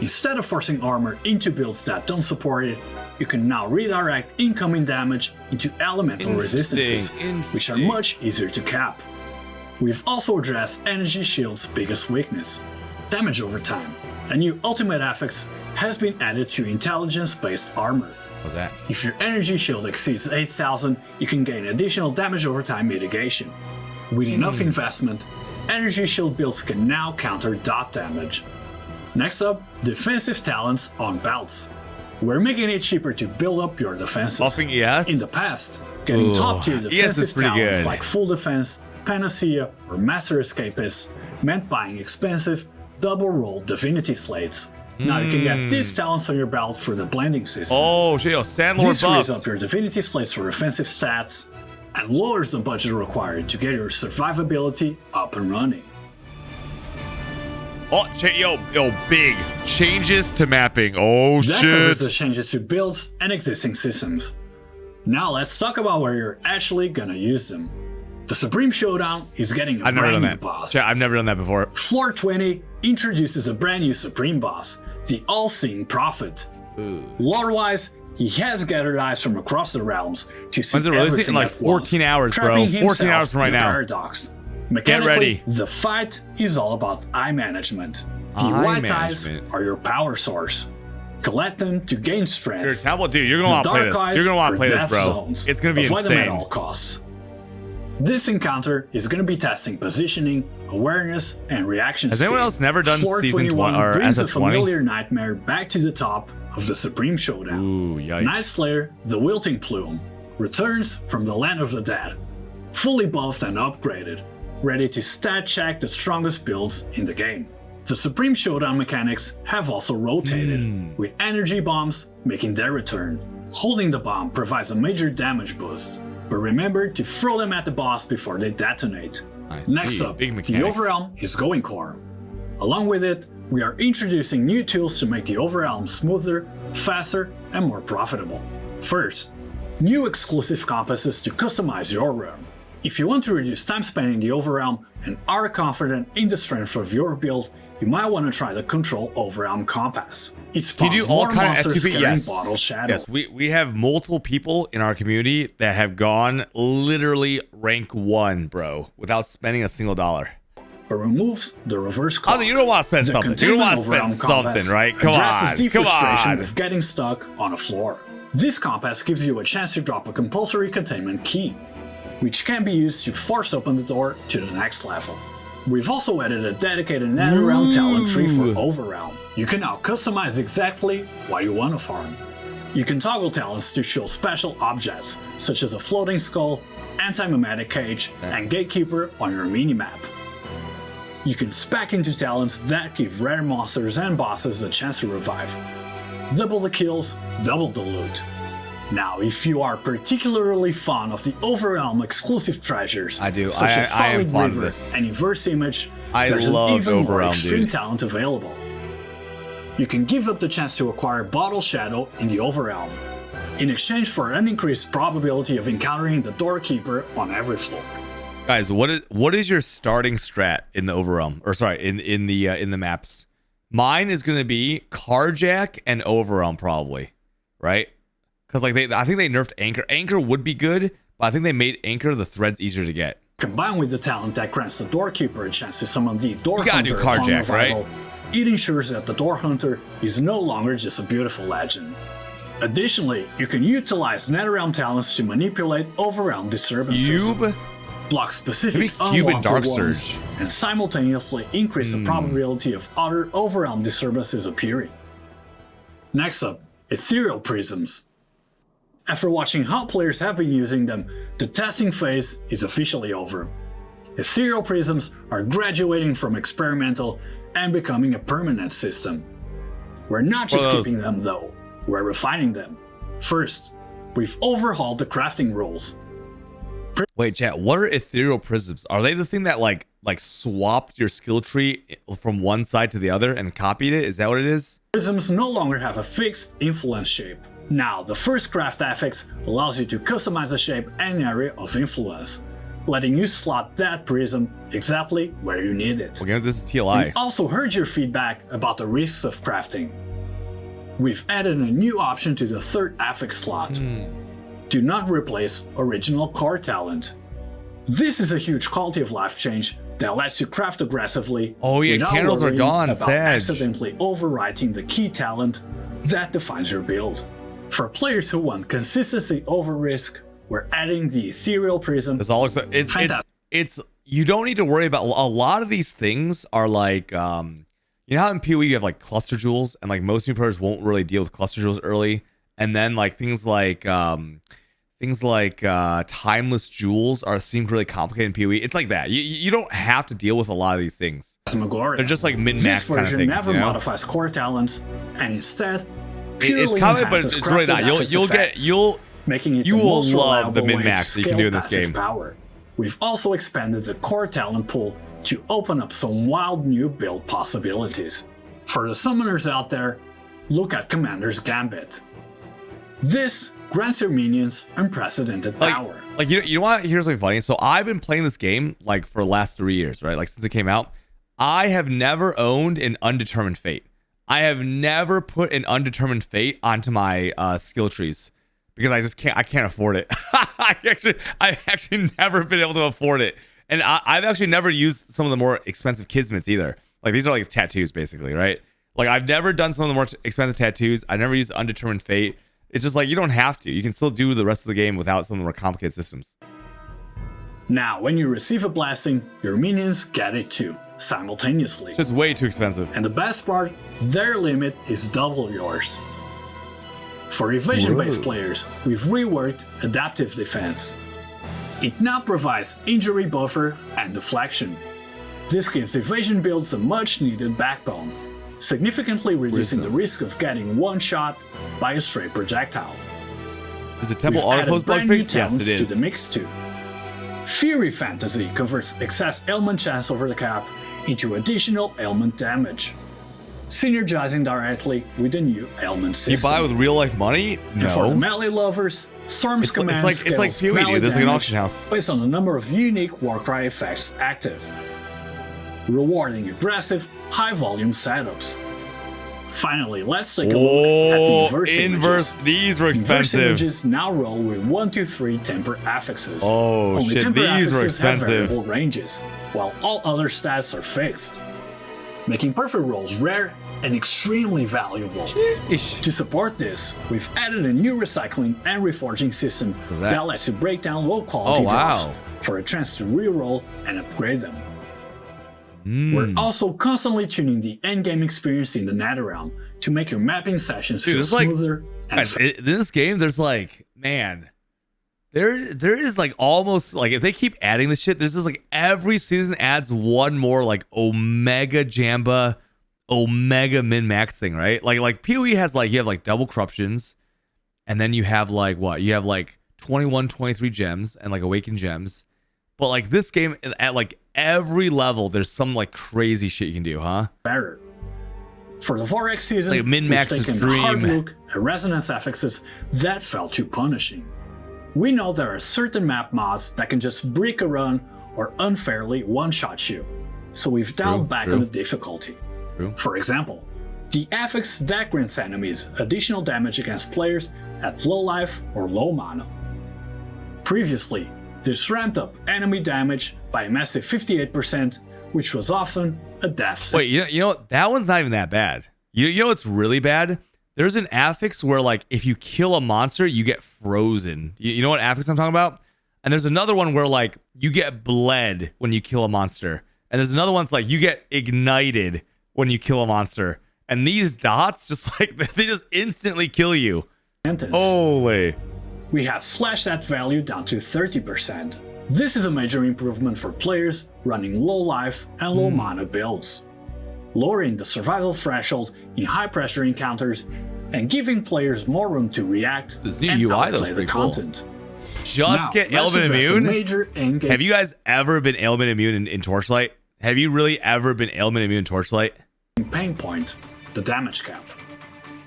Instead of forcing armor into builds that don't support it, you can now redirect incoming damage into elemental resistances, which are much easier to cap. We've also addressed energy shield's biggest weakness, damage over time. A new ultimate affix has been added to intelligence-based armor. What's that? If your energy shield exceeds 8,000, you can gain additional damage over time mitigation. With enough investment, energy shield builds can now counter dot damage. Next up, defensive talents on belts. We're making it cheaper to build up your defenses. Buffing ES? In the past, getting top tier defensive talents good. like Full Defense, Panacea, or Master Escapist meant buying expensive, double roll divinity slates. Now you can get these talents on your belt for the blending system. Oh shit, yo, Sandlord This frees buff. up your divinity slates for offensive stats and lowers the budget required to get your survivability up and running. Oh, yo, big changes to mapping. Oh That covers shit. the changes to builds and existing systems. Now let's talk about where you're actually gonna use them. The Supreme Showdown is getting a I've never brand done new that. boss. Yeah, I've never done that before. Floor 20 introduces a brand new Supreme boss, the All-Seeing Prophet. Lore-wise, he has gathered eyes from across the realms to see When's it releasing? everything In like at once, 14 hours, bro. trapping 14 himself hours from right in a now. Paradox. Mechanically, ready. the fight is all about eye management. The Eye white eyes management. are your power source. Collect them to gain strength. You're a tablet, dude. You're gonna want to play Dark this. eyes You're gonna want are to play this, death bro. zones. It's gonna be Avoid them at insane. all costs. This encounter is going to be testing positioning, awareness, and reaction Has anyone speed. else never done Floor season 21 20 or brings a SS20? familiar nightmare back to the top of the Supreme Showdown. Ooh, yikes. Night Slayer, the Wilting Plume, returns from the land of the dead, fully buffed and upgraded, ready to stat check the strongest builds in the game. The Supreme Showdown mechanics have also rotated, with energy bombs making their return. Holding the bomb provides a major damage boost, but remember to throw them at the boss before they detonate. I see. Next up, Big the mechanics. Overrealm is going core. Along with it, we are introducing new tools to make the Overrealm smoother, faster, and more profitable. First, new exclusive compasses to customize your realm. If you want to reduce time spent in the Overrealm and are confident in the strength of your build, you might want to try the Control Overrealm Compass. It Can spawns you do all more kind of monsters FTP? carrying Yes. Bottle Shadow. Yes, we have multiple people in our community that have gone literally rank 1, bro, without spending a single dollar. But removes the reverse Oh, clock. you don't want to spend The something. You don't want to containment spend overrealm compass something, right? Come addresses on. the Come frustration on. of getting stuck on a floor. This compass gives you a chance to drop a compulsory containment key, which can be used to force open the door to the next level. We've also added a dedicated NetherRealm talent tree for Overrealm. You can now customize exactly what you want to farm. You can toggle talents to show special objects, such as a floating skull, anti-mimetic cage, and gatekeeper on your minimap. You can spec into talents that give rare monsters and bosses a chance to revive. Double the kills, double the loot. Now, if you are particularly fond of the Overrealm exclusive treasures, I do. such as I am Solid fond of River this. and Inverse Image, I there's love an even more Overrealm, extreme dude. talent available. You can give up the chance to acquire Bottle Shadow in the Overrealm, in exchange for an increased probability of encountering the Doorkeeper on every floor. Guys, what is your starting strat in the Overrealm? Or sorry, in the maps? Mine is gonna be Carjack and Overrealm probably, right? Because like I think they nerfed Anchor. Anchor would be good, but I think they made Anchor the threads easier to get. Combined with the talent that grants the Doorkeeper a chance to summon the Door gotta Hunter do upon Carjack, revival, it ensures that the Door Hunter is no longer just a beautiful legend. Additionally, you can utilize NetherRealm talents to manipulate Overrealm disturbances, Cube? block specific Maybe Cube and unwanted Dark ones, Surge. and simultaneously increase the probability of other Overrealm disturbances appearing. Next up, Ethereal Prisms. After watching how players have been using them, the testing phase is officially over. Ethereal Prisms are graduating from experimental and becoming a permanent system. We're not just keeping them though, we're refining them. First, we've overhauled the crafting rules. Wait, chat. What are ethereal prisms? Are they the thing that like swapped your skill tree from one side to the other and copied it? Is that what it is? Prisms no longer have a fixed influence shape. Now, the first craft affix allows you to customize the shape and area of influence, letting you slot that prism exactly where you need it. Again, this is TLI. We also heard your feedback about the risks of crafting. We've added a new option to the third affix slot. Do not replace original core talent. This is a huge quality of life change that lets you craft aggressively. Oh yeah, without candles are worrying gone, about Sag. accidentally overwriting the key talent that defines your build. For players who want consistency over risk, we're adding the Ethereal Prism. It's always it's you don't need to worry about a lot of these things are like you know how in PoE you have like cluster jewels and like most new players won't really deal with cluster jewels early, and then like things like timeless jewels seem really complicated in PoE. It's like that. You don't have to deal with a lot of these things. They're just like min-max This kind of version things. never You know? modifies core talents, and instead It's coming, but it's really not. making it you the will most love the reliable way min-max to that you can scale do in this passive game. Power. We've also expanded the core talent pool to open up some wild new build possibilities. For the summoners out there, look at Commander's Gambit. This grants your minions unprecedented power. Like you know what? Here's something funny. So I've been playing this game like for the last 3 years, right? Like since it came out. I have never owned an undetermined fate. I have never put an undetermined fate onto my skill trees because I can't afford it. I've actually never been able to afford it. And I've actually never used some of the more expensive kismets either. Like these are like tattoos basically, right? Like I've never done some of the more expensive tattoos. I never used undetermined fate. It's just like you don't have to. You can still do the rest of the game without some of the more complicated systems. Now, when you receive a blessing, your minions get it too, simultaneously. It's just way too expensive. And the best part, their limit is double yours. For evasion-based players, we've reworked adaptive defense. It now provides injury buffer and deflection. This gives evasion builds a much-needed backbone, significantly reducing the risk of getting one-shot by a stray projectile. Is the temple We've auto-close added bug brand new fixed? Yes, talents it to is. the mix too. Fury Fantasy converts excess ailment chance over the cap into additional ailment damage, synergizing directly with the new ailment You system. buy with real life money? And for the No. melee lovers, Storm's Command it's like scales PoE, melee dude. There's like an damage auction house. based on the number of unique Warcry effects active, rewarding aggressive, high-volume setups. Finally, let's take a look at the inverse images. These were Inverse expensive. images now roll with 1, 2, 3 temper affixes. Oh Only shit, temper these were affixes have expensive. variable ranges, while all other stats are fixed, making perfect rolls rare and extremely valuable. Sheesh. To support this, we've added a new recycling and reforging system What's that? that lets you break down low-quality Oh, wow. drops for a chance to reroll and upgrade them. We're also constantly tuning the endgame experience in the Netherrealm to make your mapping sessions Dude, feel it's like- smoother and Guys, in this game, there's like, man, there is like almost like if they keep adding this shit, there's just like every season adds one more like Omega Jamba, Omega min max thing, right? Like PoE has like you have like double corruptions, and then you have like what? You have like 21, 23 gems and like awakened gems. But like this game at like every level, there's some like crazy shit you can do, huh? better. For the Vorax season, Like min-max we've taken is a hard dream. look at resonance affixes that felt too punishing. We know there are certain map mods that can just break a run or unfairly one-shot you, so we've dialed back on the difficulty. True. For example, the affix that grants enemies additional damage against players at low life or low mana. Previously, this ramped up enemy damage by a massive 58%, which was often a death sentence. Wait, you know what? That one's not even that bad. You know what's really bad? There's an affix where like if you kill a monster, you get frozen. You know what affix I'm talking about? And there's another one where like you get bled when you kill a monster. And there's another one that's like you get ignited when you kill a monster. And these dots just like they just instantly kill you. Holy. We have slashed that value down to 30%. This is a major improvement for players running low life and low mana builds, lowering the survival threshold in high pressure encounters and giving players more room to react This new and UI though is outplay the pretty cool. content. Just Now, get let's ailment address a immune? major endgame Have you guys ever been ailment immune in Torchlight? Have you really ever been ailment immune in Torchlight? pain point, the damage cap.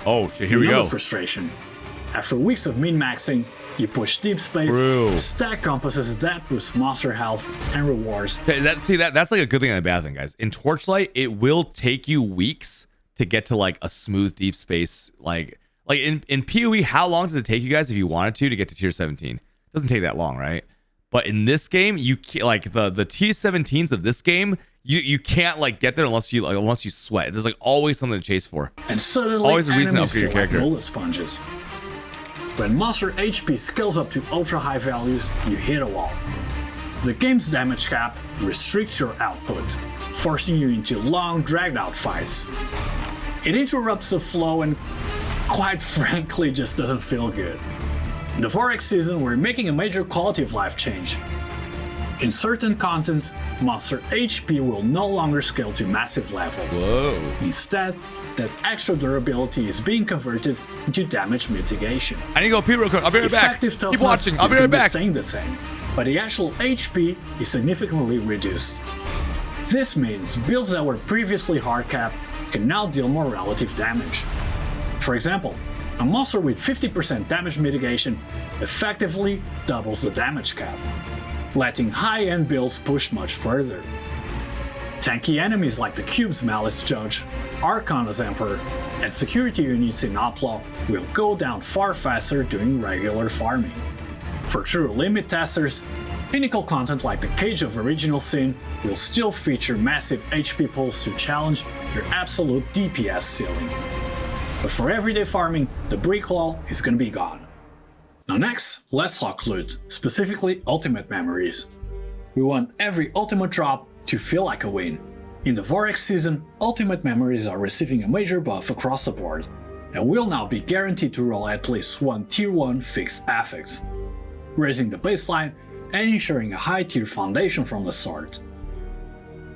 Oh shit, here we Another go. frustration. After weeks of min-maxing, you push deep space, True. stack compasses that boost monster health and rewards. Okay, that's like a good thing and a bad thing, guys. In Torchlight, it will take you weeks to get to like a smooth deep space. Like in PoE, how long does it take you guys if you wanted to get to tier 17? It doesn't take that long, right? But in this game, you can't, like the T17s of this game, you can't like get there unless you sweat. There's like always something to chase for. And suddenly, Always a reason to enemies upgrade your feel like character. bullet sponges. When monster HP scales up to ultra high values, you hit a wall. The game's damage cap restricts your output, forcing you into long, dragged out fights. It interrupts the flow and, quite frankly, just doesn't feel good. In the Vorax season, we're making a major quality of life change. In certain content, monster HP will no longer scale to massive levels. Whoa. Instead, that extra durability is being converted into damage mitigation. I need to go pee real quick. I'll be right back. Effective Keep toughness watching. I'll is be gonna right back. staying the same, but the actual HP is significantly reduced. This means builds that were previously hard capped can now deal more relative damage. For example, a monster with 50% damage mitigation effectively doubles the damage cap, letting high-end builds push much further. Tanky enemies like the Cube's Malice Judge, Arcana's Emperor, and security units in Outlaw will go down far faster doing regular farming. For true limit testers, pinnacle content like the Cage of Original Sin will still feature massive HP pulls to challenge your absolute DPS ceiling. But for everyday farming, the brick wall is gonna be gone. Now next, let's talk loot, specifically ultimate memories. We want every ultimate drop to feel like a win. In the Vorax season, ultimate memories are receiving a major buff across the board, and will now be guaranteed to roll at least one tier 1 fixed affix, raising the baseline and ensuring a high tier foundation from the start.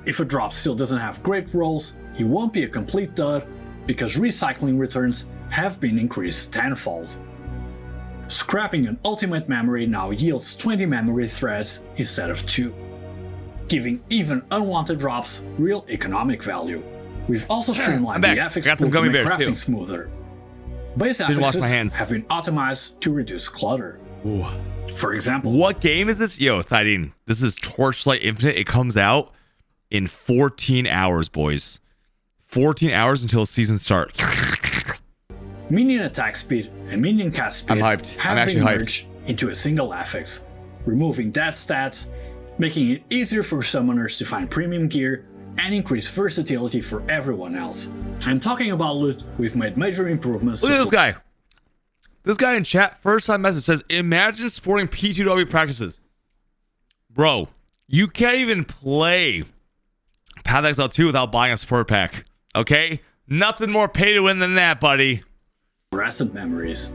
If a drop still doesn't have great rolls, it won't be a complete dud because recycling returns have been increased tenfold. Scrapping an ultimate memory now yields 20 memory threads instead of 2, giving even unwanted drops real economic value. We've also streamlined the affix Got some pool to gummy make bears, crafting too. smoother. Base Didn't wash my affixes hands. have been optimized to reduce clutter. Ooh. For example, What game is this? Yo, Thydeen, this is Torchlight Infinite. It comes out in 14 hours, boys. 14 hours until the season starts. minion attack speed and minion cast speed I'm hyped. have I'm actually been hyped. merged into a single affix, removing death stats, making it easier for summoners to find premium gear and increase versatility for everyone else. And talking about loot, we've made major improvements. Look to at this guy. This guy in chat, first time message says, imagine supporting P2W practices. Bro, you can't even play Path XL2 without buying a support pack. Okay? Nothing more pay to win than that, buddy. fluorescent memories.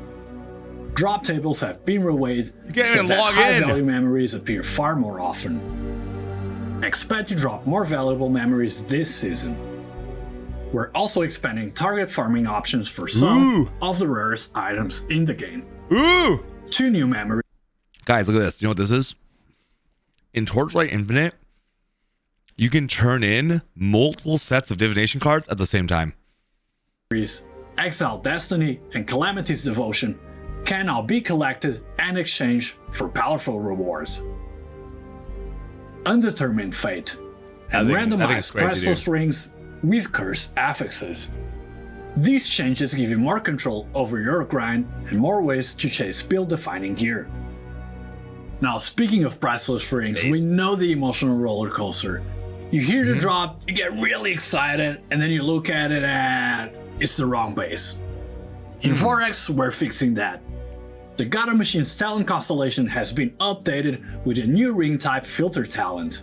Drop tables have been reweighed can't so even that log in. high-value memories appear far more often. Expect to drop more valuable memories this season. We're also expanding target farming options for some of the rarest items in the game. Ooh! 2 new memories Guys, look at this. You know what this is? In Torchlight Infinite, you can turn in multiple sets of divination cards at the same time. Exile Destiny and Calamity's Devotion can now be collected and exchanged for powerful rewards. Undetermined Fate and I think it's randomized crazy, priceless rings with cursed affixes. These changes give you more control over your grind and more ways to chase build-defining gear. Now, speaking of priceless rings, we know the emotional roller coaster. You hear the drop, you get really excited, and then you look at it and it's the wrong base. In Vorax, we're fixing that. The God of Machines talent constellation has been updated with a new ring type filter talent.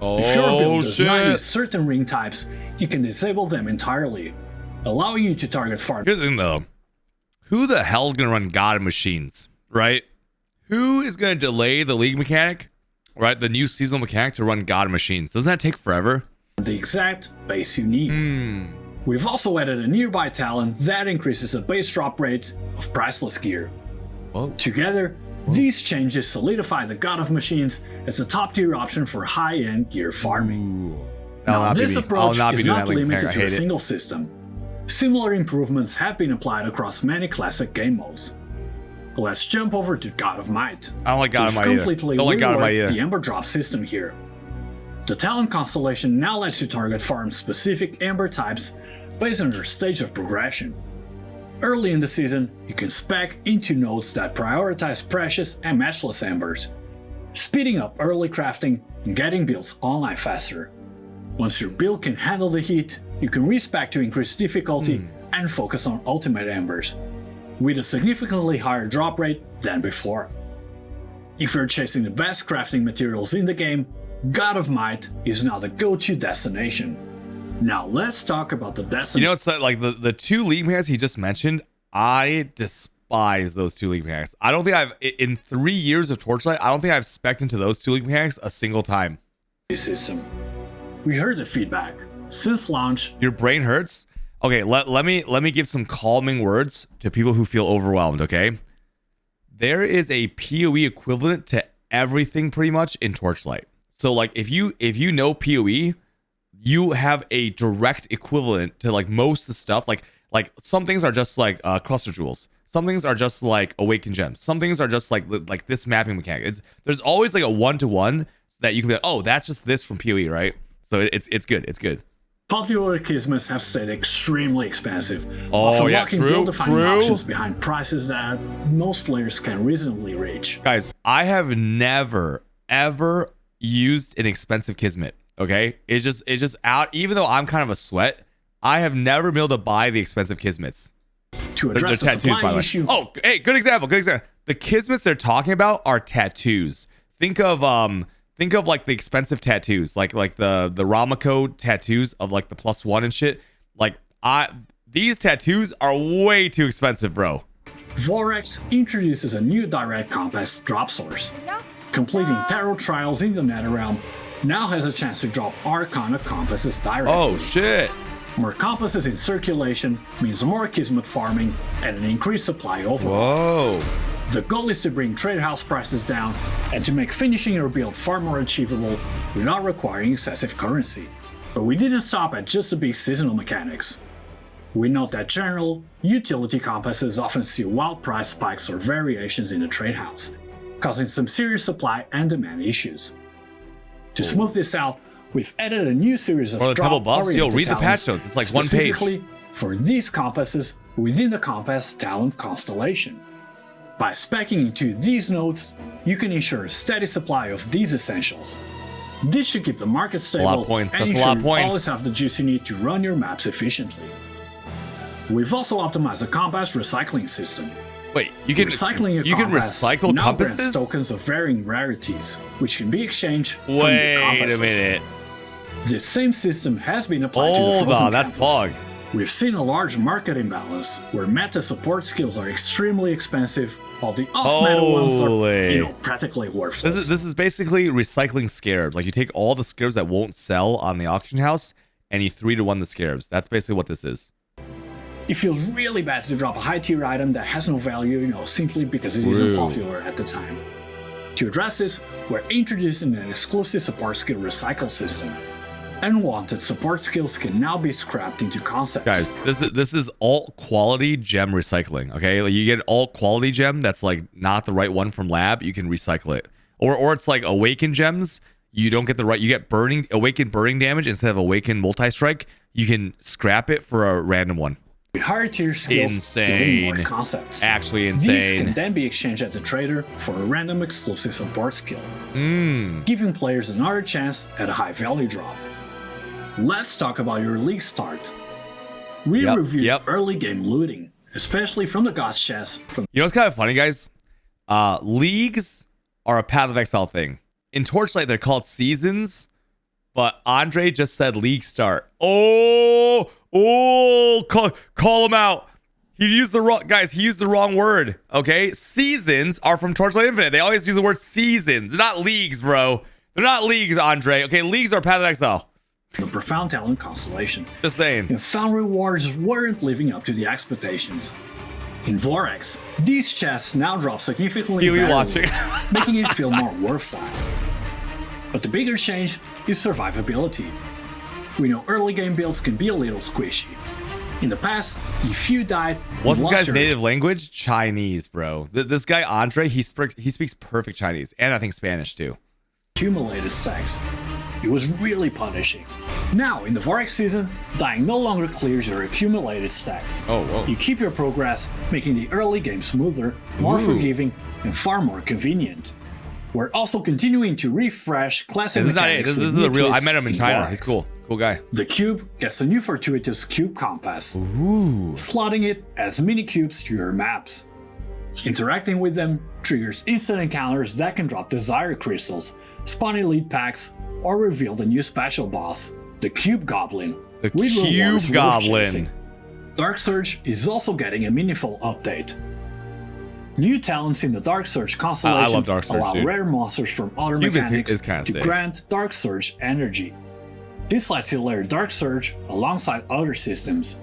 If your build does not use certain ring types, you can disable them entirely, allowing you to target farm. Here's the thing though. Who the hell's gonna run God of Machines, right? Who is gonna delay the league mechanic, right? The new seasonal mechanic to run God of Machines. Doesn't that take forever? The exact base you need. We've also added a nearby talent that increases the base drop rate of priceless gear. Together, these changes solidify the God of Machines as a top tier option for high-end gear farming. Now, this approach is not limited to a single system. Similar improvements have been applied across many classic game modes. Let's jump over to God of Might. I don't like God of We've Might either. completely Don't like God of Might reworked either. the Ember drop system here. The talent constellation now lets you target farm specific Ember types based on your stage of progression. Early in the season, you can spec into nodes that prioritize precious and matchless embers, speeding up early crafting and getting builds online faster. Once your build can handle the heat, you can respec to increase difficulty and focus on ultimate embers, with a significantly higher drop rate than before. If you're chasing the best crafting materials in the game, God of Might is now the go-to destination. Now let's talk about the destination. You know, it's like the 2 league mechanics he just mentioned. I despise those 2 league mechanics. I don't think I've, in 3 years of Torchlight, I don't think I've spec'd into those 2 league mechanics a single time. System. We heard the feedback. Since launch, your brain hurts. Okay, let me give some calming words to people who feel overwhelmed, okay? There is a PoE equivalent to everything pretty much in Torchlight. So like if you know PoE, you have a direct equivalent to like most of the stuff. Like some things are just like cluster jewels. Some things are just like awakened gems. Some things are just like this mapping mechanic. There's always like a 1-to-1 that you can be like, oh, that's just this from PoE, right? So it's good. It's good. popular kismets have stayed extremely expensive, Oh often yeah, locking true. build-defining options behind prices that most players can reasonably reach. Guys, I have never ever used an expensive kismet. Okay, it's just out. Even though I'm kind of a sweat, I have never been able to buy the expensive kismets. To address the tattoos, by supply the way. issue, Oh, hey, good example. Good example. The kismets they're talking about are tattoos. Think of like the expensive tattoos, like the Ramako tattoos of like the +1 and shit. Like these tattoos are way too expensive, bro. Vorax introduces a new direct compass drop source. Completing tarot trials in the Netherrealm now has a chance to drop Arcana compasses directly. Oh shit. More compasses in circulation means more kismet farming and an increased supply overall. Whoa. The goal is to bring trade house prices down and to make finishing your build far more achievable without requiring excessive currency. But we didn't stop at just the big seasonal mechanics. We note that general, utility compasses often see wild price spikes or variations in the trade house, causing some serious supply and demand issues. To smooth this out, we've added a new series of the temple buffs? Yo, drop-oriented read the patch talents notes. It's like one page. specifically for these compasses within the compass talent constellation. By speccing into these nodes, you can ensure a steady supply of these essentials. This should keep the market stable lot of points. and That's a ensure lot of you points. always have the juice you need to run your maps efficiently. We've also optimized the compass recycling system. Wait, you can compass recycle now grants compasses? tokens of varying rarities, which can be exchanged from the Wait a compasses. minute. This same system has been applied to the Hold frozen on, that's temples. bug. We've seen a large market imbalance where meta support skills are extremely expensive, while the off-meta ones Holy. are, practically worthless. This is basically recycling scarabs. Like you take all the scarabs that won't sell on the auction house and you 3-to-1 the scarabs. That's basically what this is. It feels really bad to drop a high-tier item that has no value, simply because it isn't popular at the time. To address this, we're introducing an exclusive support skill recycle system. Unwanted support skills can now be scrapped into concepts. Guys, this is alt quality gem recycling. Okay, like you get an alt quality gem that's like not the right one from lab, you can recycle it. Or it's like awakened gems. You don't get the right. You get awakened burning damage instead of awakened multi strike. You can scrap it for a random one. Higher tier skills Insane. within more concepts. Actually These insane. can then be exchanged at the trader for a random exclusive support skill, giving players another chance at a high value drop. Let's talk about your league start. We reviewed early game looting, especially from the God's chest. You know what's kind of funny, guys? Leagues are a Path of Exile thing. In Torchlight, they're called seasons, but Andre just said league start. Oh, call him out. He used the wrong word. Okay, seasons are from Torchlight Infinite. They always use the word seasons. They're not leagues, bro. They're not leagues, Andre. Okay, leagues are Path of Exile. The profound talent constellation. Just saying. And found rewards weren't living up to the expectations. In Vorax, these chests now drop significantly PoE better watching. loot, making it feel more worthwhile. But the bigger change is survivability. We know early game builds can be a little squishy. In the past, if you died, What's you this lost guy's your native language? Chinese, bro. This guy Andre, he speaks perfect Chinese, and I think Spanish too. accumulated stacks. It was really punishing. Now, in the Vorax season, dying no longer clears your accumulated stacks. Oh, whoa. You keep your progress, making the early game smoother, more forgiving, and far more convenient. We're also continuing to refresh classic This is not it. mechanics This with is a new real. I twists met him in in China. Vorax. He's cool. Cool guy. The cube gets a new fortuitous cube compass, Ooh. slotting it as mini cubes to your maps. Interacting with them triggers instant encounters that can drop desired crystals, spawn elite packs, or reveal the new special boss, the Cube Goblin. The with Cube rewards worth Goblin. chasing. Dark Surge is also getting a meaningful update. New talents in the Dark Surge constellation I love Dark Surge, allow dude. rare monsters from other Cube mechanics is kinda to sick. grant Dark Surge energy. This lets you layer Dark Surge alongside other systems,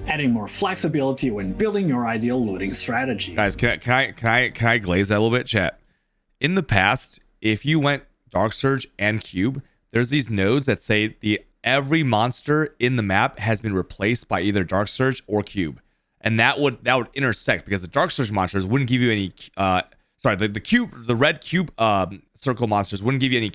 adding more flexibility when building your ideal looting strategy. Guys, can I glaze that a little bit, chat? In the past, if you went Dark Surge and Cube, there's these nodes that say every monster in the map has been replaced by either Dark Surge or Cube, and that would intersect because the Dark Surge monsters wouldn't give you any. The red cube circle monsters wouldn't give you any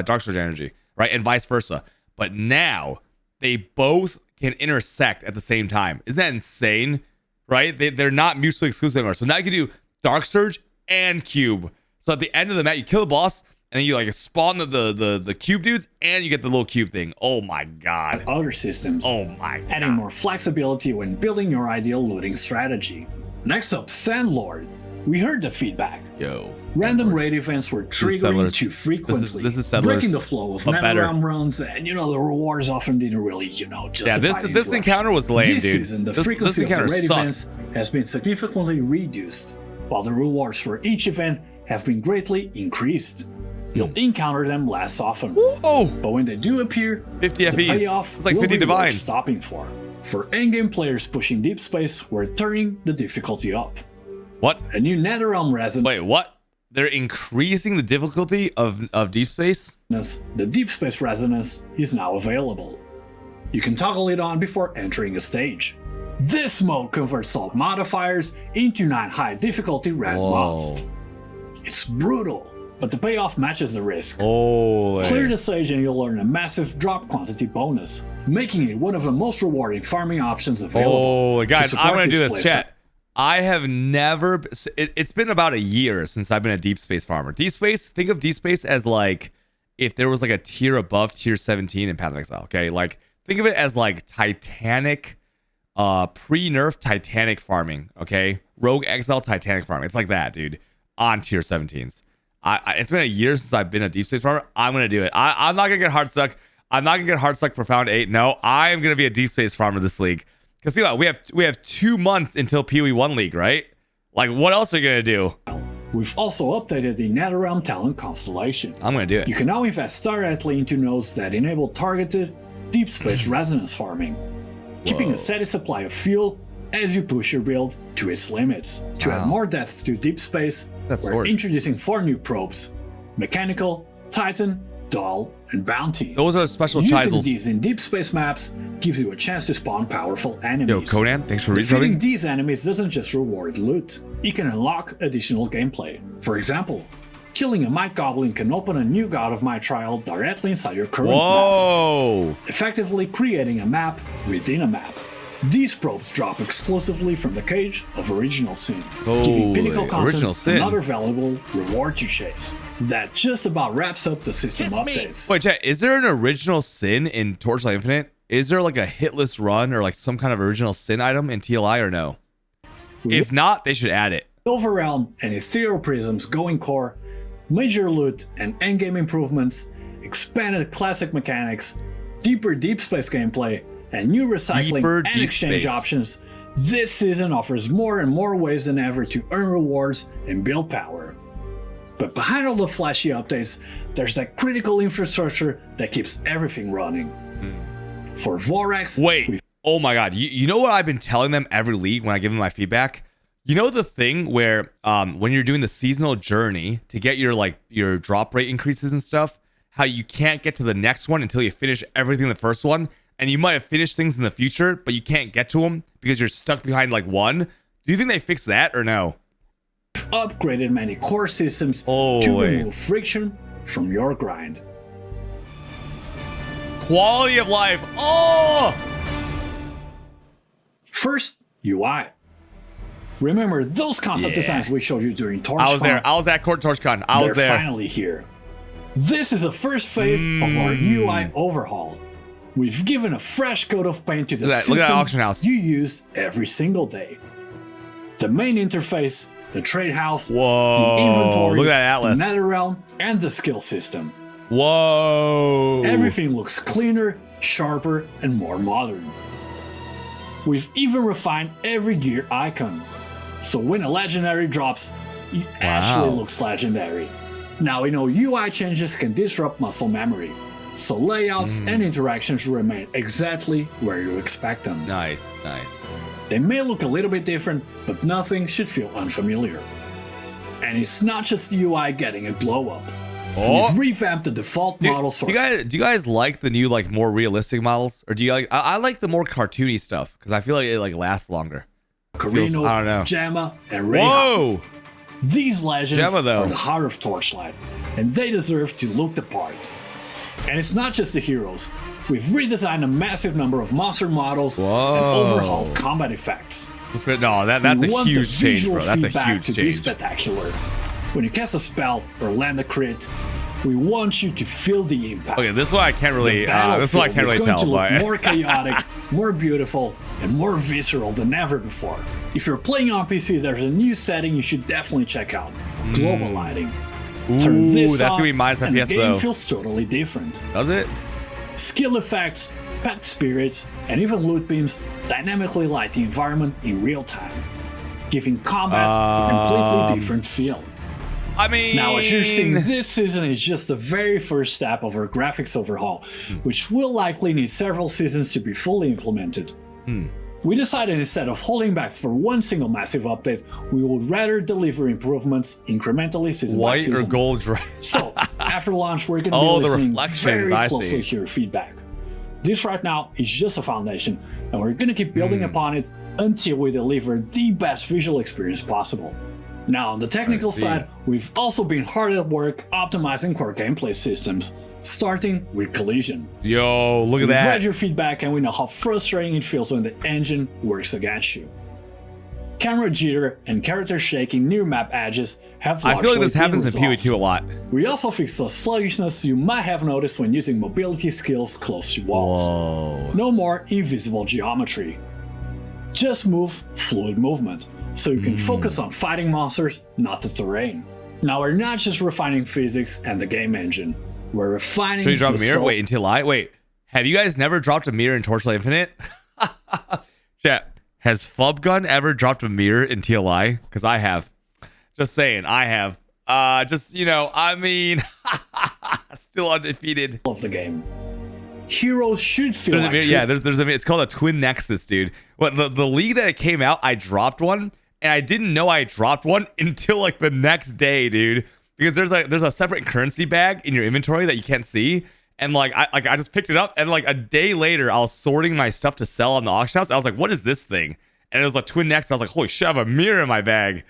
Dark Surge energy, right? And vice versa. But now they both can intersect at the same time. Isn't that insane? Right? They're not mutually exclusive anymore. So now you can do Dark Surge and Cube. So at the end of the map, you kill the boss, and then you like spawn the cube dudes, and you get the little cube thing. Oh my god. Other systems, Oh my god. adding more flexibility when building your ideal looting strategy. Next up, Sandlord. We heard the feedback. Yo. Random raid events were is triggering Settlers. too frequently, This is Settlers, breaking the flow of but better. NetherRealm runs, and the rewards often didn't really, justify Yeah, the this interaction. encounter was lame, This dude. season, the This frequency of the encounter raid sucked. events has been significantly reduced, while the rewards for each event have been greatly increased. You'll encounter them less often, Oh, but when they do appear, 50 the FEs. payoff It's like will 50 be worth divines. stopping for. For endgame players pushing deep space, we're turning the difficulty up. What? A new NetherRealm resonance. Wait, what? They're increasing the difficulty of Deep Space? The Deep Space Resonance is now available. You can toggle it on before entering a stage. This mode converts all modifiers into 9 high difficulty red mods. It's brutal, but the payoff matches the risk. Oh, Clear the stage and you'll earn a massive drop quantity bonus, making it one of the most rewarding farming options available. oh, guys, I'm gonna do this, playstyles. chat. I have never. It's been about a year since I've been a Deep Space farmer. Deep Space. Think of Deep Space as like if there was like a tier above tier 17 in Path of Exile. Okay, like think of it as like Titanic, pre-nerf Titanic farming. Okay, Rogue Exile Titanic farming. It's like that, dude. On tier 17s. It's been a year since I've been a Deep Space farmer. I'm gonna do it. I'm not gonna get hard stuck. I'm not gonna get hard stuck for Profound 8. No, I am gonna be a Deep Space farmer this league. Because see what we have 2 months until PoE 1 League, right? Like, what else are you gonna do? We've also updated the NetherRealm talent constellation. I'm gonna do it. You can now invest directly into nodes that enable targeted deep space resonance farming, keeping a steady supply of fuel as you push your build to its limits. To add more depth to deep space, That's we're sword. introducing 4 new probes: Mechanical, Titan, Dull, and Bounty. Those are special Using chisels. these in deep space maps gives you a chance to spawn powerful enemies. Yo, Conan, thanks for Defeating resubbing. these enemies doesn't just reward loot, it can unlock additional gameplay. For example, killing a Might Goblin can open a new God of Might trial directly inside your current map, Whoa! effectively creating a map within a map. These probes drop exclusively from the Cage of Original Sin, giving pinnacle Holy, Original content Sin. another valuable reward to chase. That just about wraps up the system updates. Wait, chat, is there an original sin in Torchlight Infinite? Is there like a hitless run or like some kind of original sin item in TLI or no? If not, they should add it. Silver Realm and Ethereal Prism's going core, major loot and endgame improvements, expanded classic mechanics, deeper deep space gameplay, and new recycling Deeper and deep exchange space. options. This season offers more and more ways than ever to earn rewards and build power. But behind all the flashy updates, there's that critical infrastructure that keeps everything running. For Vorax, Wait. Oh my god. You know what I've been telling them every league when I give them my feedback? You know the thing where when you're doing the seasonal journey to get your drop rate increases and stuff, how you can't get to the next one until you finish everything in the first one, and you might have finished things in the future, but you can't get to them because you're stuck behind like one. Do you think they fixed that or no? upgraded many core systems Oh, to wait. remove friction from your grind. Quality of life. Oh! First, UI. Remember those concept designs we showed you during TorchCon? I was there. I was at TorchCon. I was there. They're finally here. This is the first phase of our UI overhaul. We've given a fresh coat of paint to the Look at that auction house. systems you use every single day. The main interface, the trade house, Whoa. the inventory, Look at that Atlas. the nether realm, and the skill system. Whoa. Everything looks cleaner, sharper, and more modern. We've even refined every gear icon, so when a legendary drops, it actually looks legendary. Now we know UI changes can disrupt muscle memory, so layouts and interactions remain exactly where you expect them. Nice, nice. They may look a little bit different, but nothing should feel unfamiliar. And it's not just the UI getting a glow up. We've revamped the default model sort. Do you guys like the new, like, more realistic models, or do you like? I like the more cartoony stuff because I feel like it like lasts longer. Carino, I don't know. Gemma, and Reinhardt. Whoa! These legends Gemma, though. are the heart of Torchlight, and they deserve to look the part. And it's not just the heroes. We've redesigned a massive number of monster models and overhauled combat effects. No, that's a huge change, bro. That's a huge to be change. spectacular. When you cast a spell or land a crit, we want you to feel the impact. Okay, this one I can't really. This one I can't really tell. It's going to But look more chaotic, more beautiful, and more visceral than ever before. If you're playing on PC, there's a new setting you should definitely check out: global lighting. Turn this that's on, gonna be minus and FPS the game though. feels totally different. Does it? Skill effects, pet spirits, and even loot beams dynamically light the environment in real time, giving combat a completely different feel. I mean, Now, as you're seeing, this season is just the very first step of our graphics overhaul, which will likely need several seasons to be fully implemented. We decided instead of holding back for one single massive update, we would rather deliver improvements incrementally season by white season. or gold dry. So, after launch, we're going to Oh, be the listening reflections, very I closely see. to your feedback. This right now is just a foundation, and we're going to keep building upon it until we deliver the best visual experience possible. Now, on the technical side, we've also been hard at work optimizing core gameplay systems, starting with collision. Yo, look at We've that. read your feedback, and we know how frustrating it feels when the engine works against you. Camera jitter and character shaking near map edges have I feel like this largely been happens in resolved. PoE2 a lot. We also fixed the sluggishness you might have noticed when using mobility skills close to walls. Whoa. No more invisible geometry. Just move fluid movement, so you can focus on fighting monsters, not the terrain. Now we're not just refining physics and the game engine, we're refining Should we drop a the mirror? soul- Wait until wait. Have you guys never dropped a mirror in Torchlight Infinite? Chat, has Fubgun ever dropped a mirror in TLI? Because I have. Just saying, I have. I mean, still undefeated. of the game. Heroes should feel There's a like mirror, yeah, there's a it's called a Twin Nexus, dude. What the league that it came out, I dropped one, and I didn't know I dropped one until like the next day, dude. Because there's a separate currency bag in your inventory that you can't see. And like I just picked it up, and like a day later, I was sorting my stuff to sell on the auction house. I was like, "What is this thing?" And it was a Twin Nexus. I was like, "Holy shit! I have a mirror in my bag."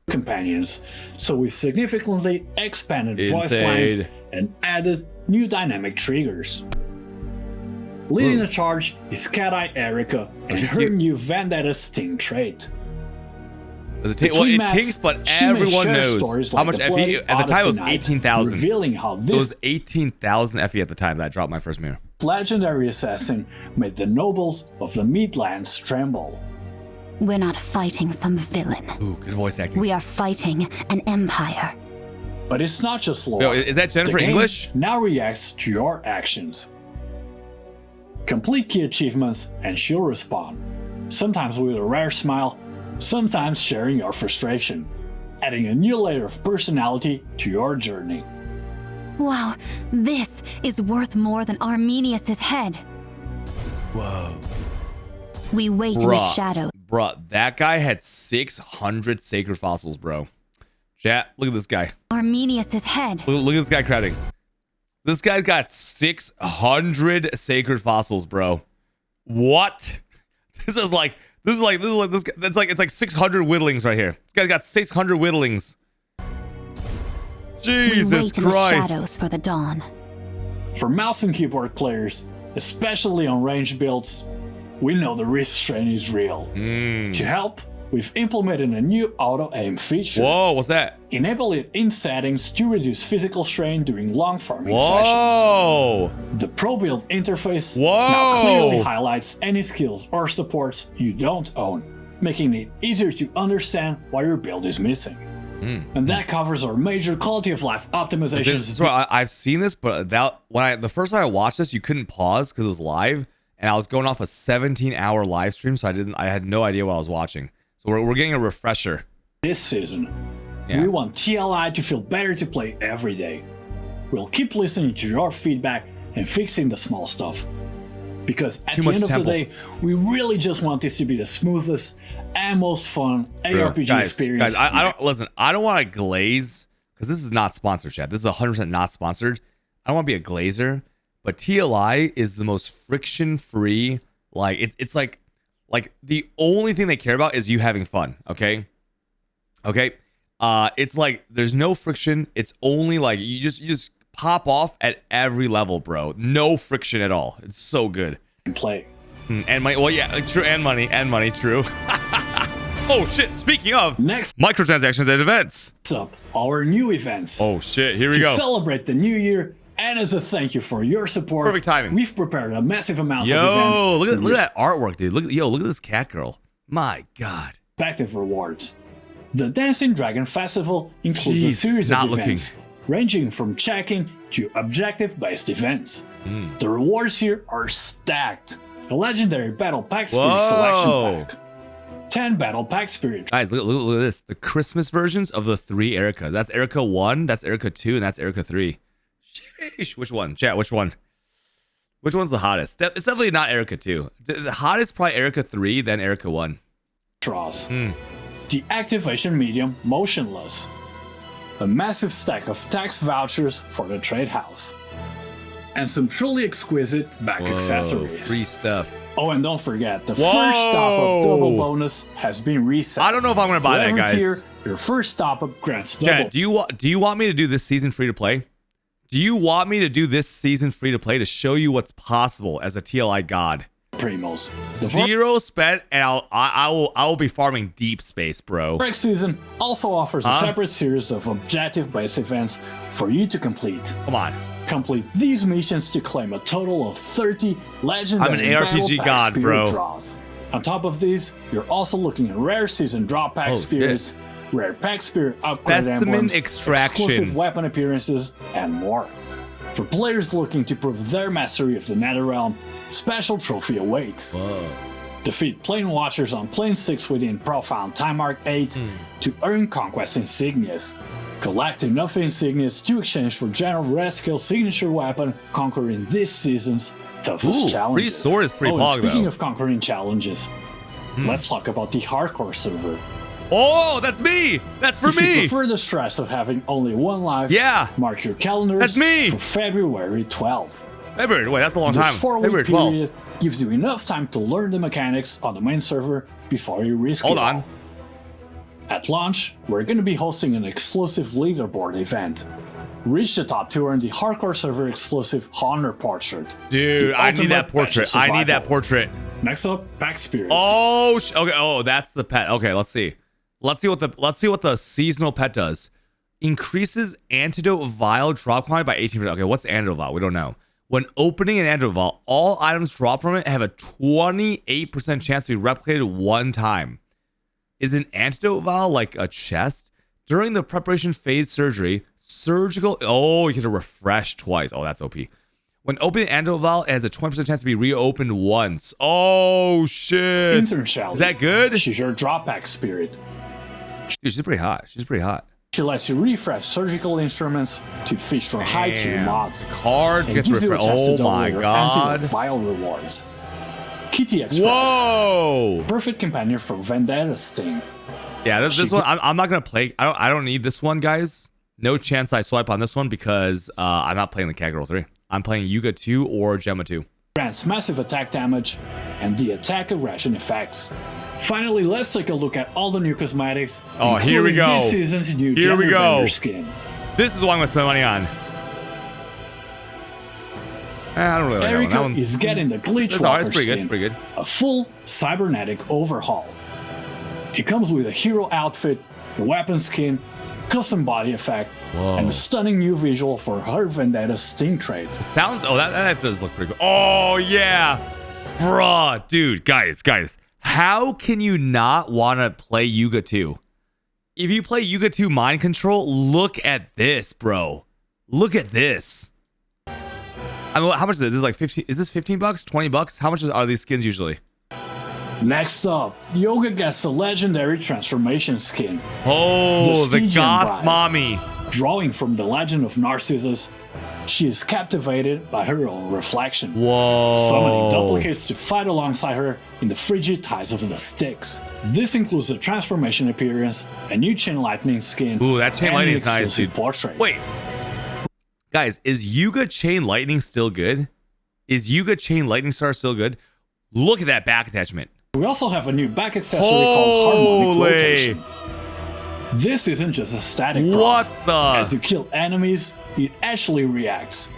companions, so we significantly expanded voice Insane. lines and added new dynamic triggers. Leading the charge is Cat Eye Erica and she's her cute. new Vendetta Sting trait. Does it well, Between it maps, tinks, but she may everyone share knows stories how like much the FE. Bloody At the time, it was Odyssey Night, 18,000. revealing how It this was 18,000 FE at the time that I dropped my first mirror. legendary assassin made the nobles of the Midlands tremble. We're not fighting some villain. Ooh, good voice acting. We are fighting an empire. But it's not just lore. Yo, is that Jennifer The game English? now reacts to your actions. Complete key achievements and she'll respond, sometimes with a rare smile, sometimes sharing your frustration, adding a new layer of personality to your journey. Wow, this is worth more than Arminius's head. Whoa. We wait in the Bruh. shadow. Bruh, that guy had 600 sacred fossils, bro. Chat, look at this guy. Arminius's head. Look at this guy crowding. This guy's got 600 sacred fossils, bro. What? That's like 600 whittlings right here. This guy's got 600 whittlings. We Jesus wait in the Christ. shadows for the dawn. For mouse and keyboard players, especially on ranged builds, we know the wrist strain is real. To help, we've implemented a new auto-aim feature. Whoa, what's that? Enable it in settings to reduce physical strain during long farming sessions. Whoa! The Pro Build interface Whoa! now clearly highlights any skills or supports you don't own, making it easier to understand why your build is missing. And that covers our major quality of life optimizations. I've seen this, but the first time I watched this, you couldn't pause because it was live, and I was going off a 17-hour live stream, so I had no idea what I was watching. So we're getting a refresher. This season, we want TLI to feel better to play every day. We'll keep listening to your feedback and fixing the small stuff. Because at the end of the day, we really just want this to be the smoothest and most fun ARPG experience. Guys, I don't want to glaze, because this is not sponsored, chat. This is 100% not sponsored. I don't want to be a glazer, but TLI is the most friction-free. Like it's like the only thing they care about is you having fun. Okay. It's like there's no friction. It's only like you just pop off at every level, bro. No friction at all. It's so good. Play. And money. Well, yeah, true. And money. True. Oh shit! Speaking of next microtransactions and events. Up our new events. Oh shit! Here we go. To celebrate the new year and as a thank you for your support, perfect timing. We've prepared a massive amount of events. Look at that artwork, dude. Look at this cat girl. My god. Respective rewards. The Dancing Dragon Festival includes a series of events ranging from check-in to objective-based events. The rewards here are stacked. A legendary Battle Pack Spirit selection pack. 10 Battle Pack Spirit. Guys, look at this. The Christmas versions of the 3 Erica. That's Erica 1, that's Erica 2, and that's Erica 3. Sheesh. Which one? Chat, which one? Which one's the hottest? It's definitely not Erica 2. The hottest probably Erica 3, then Erica 1. Draws. The Activation Medium Motionless. A massive stack of tax vouchers for the trade house. And some truly exquisite back accessories. Free stuff. Oh, and don't forget, the first top-up double bonus has been reset. I don't know if I'm going to buy that, guys. Tier, your first top-up grants double. Yeah, do you want me to do this season free-to-play? Do you want me to do this season free-to-play to show you what's possible as a TLI god? Primos. Zero spent, and I will be farming deep space, bro. Vorax season also offers a separate series of objective-based events for you to complete. Come on. Complete these missions to claim a total of 30 legendary I'm an ARPG god, bro. Draws. On top of these, you're also looking at rare season drop pack spirits, rare pack spirit upgrade emblems, exclusive weapon appearances, and more. For players looking to prove their mastery of the Netherrealm, special trophy awaits. Defeat Plane Watchers on Plane 6 within Profound Time Arc 8 to earn Conquest Insignias. Collect enough insignias to exchange for General Rescale signature weapon, conquering this season's toughest challenges. Free sword is pretty pog, speaking of conquering challenges, let's talk about the hardcore server. Oh, that's me! That's for me! If you prefer the stress of having only one life, mark your calendars that's me! For February 12th. February, wait, that's a long time. This 4-week period gives you enough time to learn the mechanics on the main server before you risk it. Hold on. At launch, we're going to be hosting an exclusive leaderboard event. Reach the top to earn the hardcore server exclusive Honor Portrait. Dude, I need that portrait. I need that portrait. Next up, Pack Spirits. Oh, okay. Oh, that's the pet. Okay, let's see. Let's see what the seasonal pet does. Increases antidote vial drop quantity by 18%. Okay, what's antidote vial? We don't know. When opening an antidote vial, all items dropped from it have a 28% chance to be replicated one time. Is an antidote vial like a chest? During the preparation phase surgical... Oh, you get to refresh twice. Oh, that's OP. When opening an antidote vial, it has a 20% chance to be reopened once. Oh, shit. Intern Shelly. Is that good? She's your drop pack spirit. Dude, she's pretty hot. She's pretty hot. She lets you refresh surgical instruments to feature high-tier mods. Cards get to refresh. Oh, my God. Vial rewards. Kitty Express. Whoa! Perfect companion for Vendetta Sting. Yeah, this one I'm not gonna play. I don't need this one, guys. No chance I swipe on this one because I'm not playing the Cat Girl 3. I'm playing Yuga 2 or Gemma 2. Grants massive attack damage and the attack aggression effects. Finally, let's take a look at all the new cosmetics. Oh, here we go. This season's new Gender Bender skin. This is what I'm gonna spend money on. I don't really like that one. That Erika one's is getting the Glitch it's alright, Walker it's pretty good. It's skin, pretty good. a full cybernetic overhaul. It comes with a hero outfit, a weapon skin, custom body effect, Whoa. and a stunning new visual for her Vendetta's Sting traits. Sounds. Oh, that does look pretty good. Oh yeah, bruh, dude, guys. How can you not want to play Yuga 2? If you play Yuga 2 Mind Control, look at this, bro. Look at this. I mean, how much is it? This is like 15. Is this $15? $20? How much are these skins usually? Next up, Yoga gets a legendary transformation skin. Oh, the Stygian goth Bride. mommy. Drawing from the legend of Narcissus, she is captivated by her own reflection. Whoa. Summoning duplicates to fight alongside her in the frigid tides of the Styx. This includes a transformation appearance, a new Chain Lightning skin, Ooh, that Chain and Lightning an is nice, exclusive dude. portrait. Wait. Guys, is Yuga Chain Lightning still good? Is Yuga Chain Lightning Star still good? Look at that back attachment. We also have a new back accessory called Harmonic Holy. Rotation. This isn't just a static prop. What As the? you kill enemies, it actually reacts,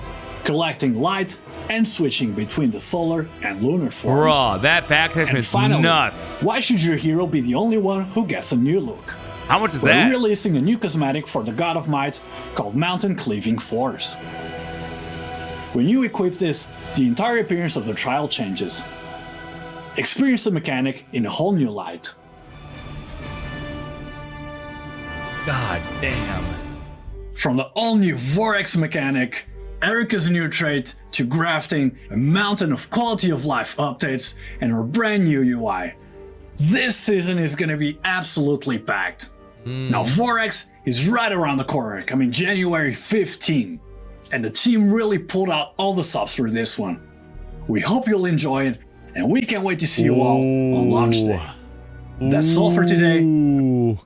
collecting light and switching between the solar and lunar forms. Bruh, that back attachment And is finally, nuts. why should your hero be the only one who gets a new look? How much is We're that? releasing a new cosmetic for the God of Might called Mountain Cleaving Force. When you equip this, the entire appearance of the trial changes. Experience the mechanic in a whole new light. God damn. From the all-new Vorax mechanic, Erika's new trait, to grafting, a mountain of quality of life updates, and her brand new UI. This season is gonna be absolutely packed. Now Vorax is right around the corner, coming January 15. And the team really pulled out all the stops for this one. We hope you'll enjoy it, and we can't wait to see you all on launch day. That's all for today. Ooh.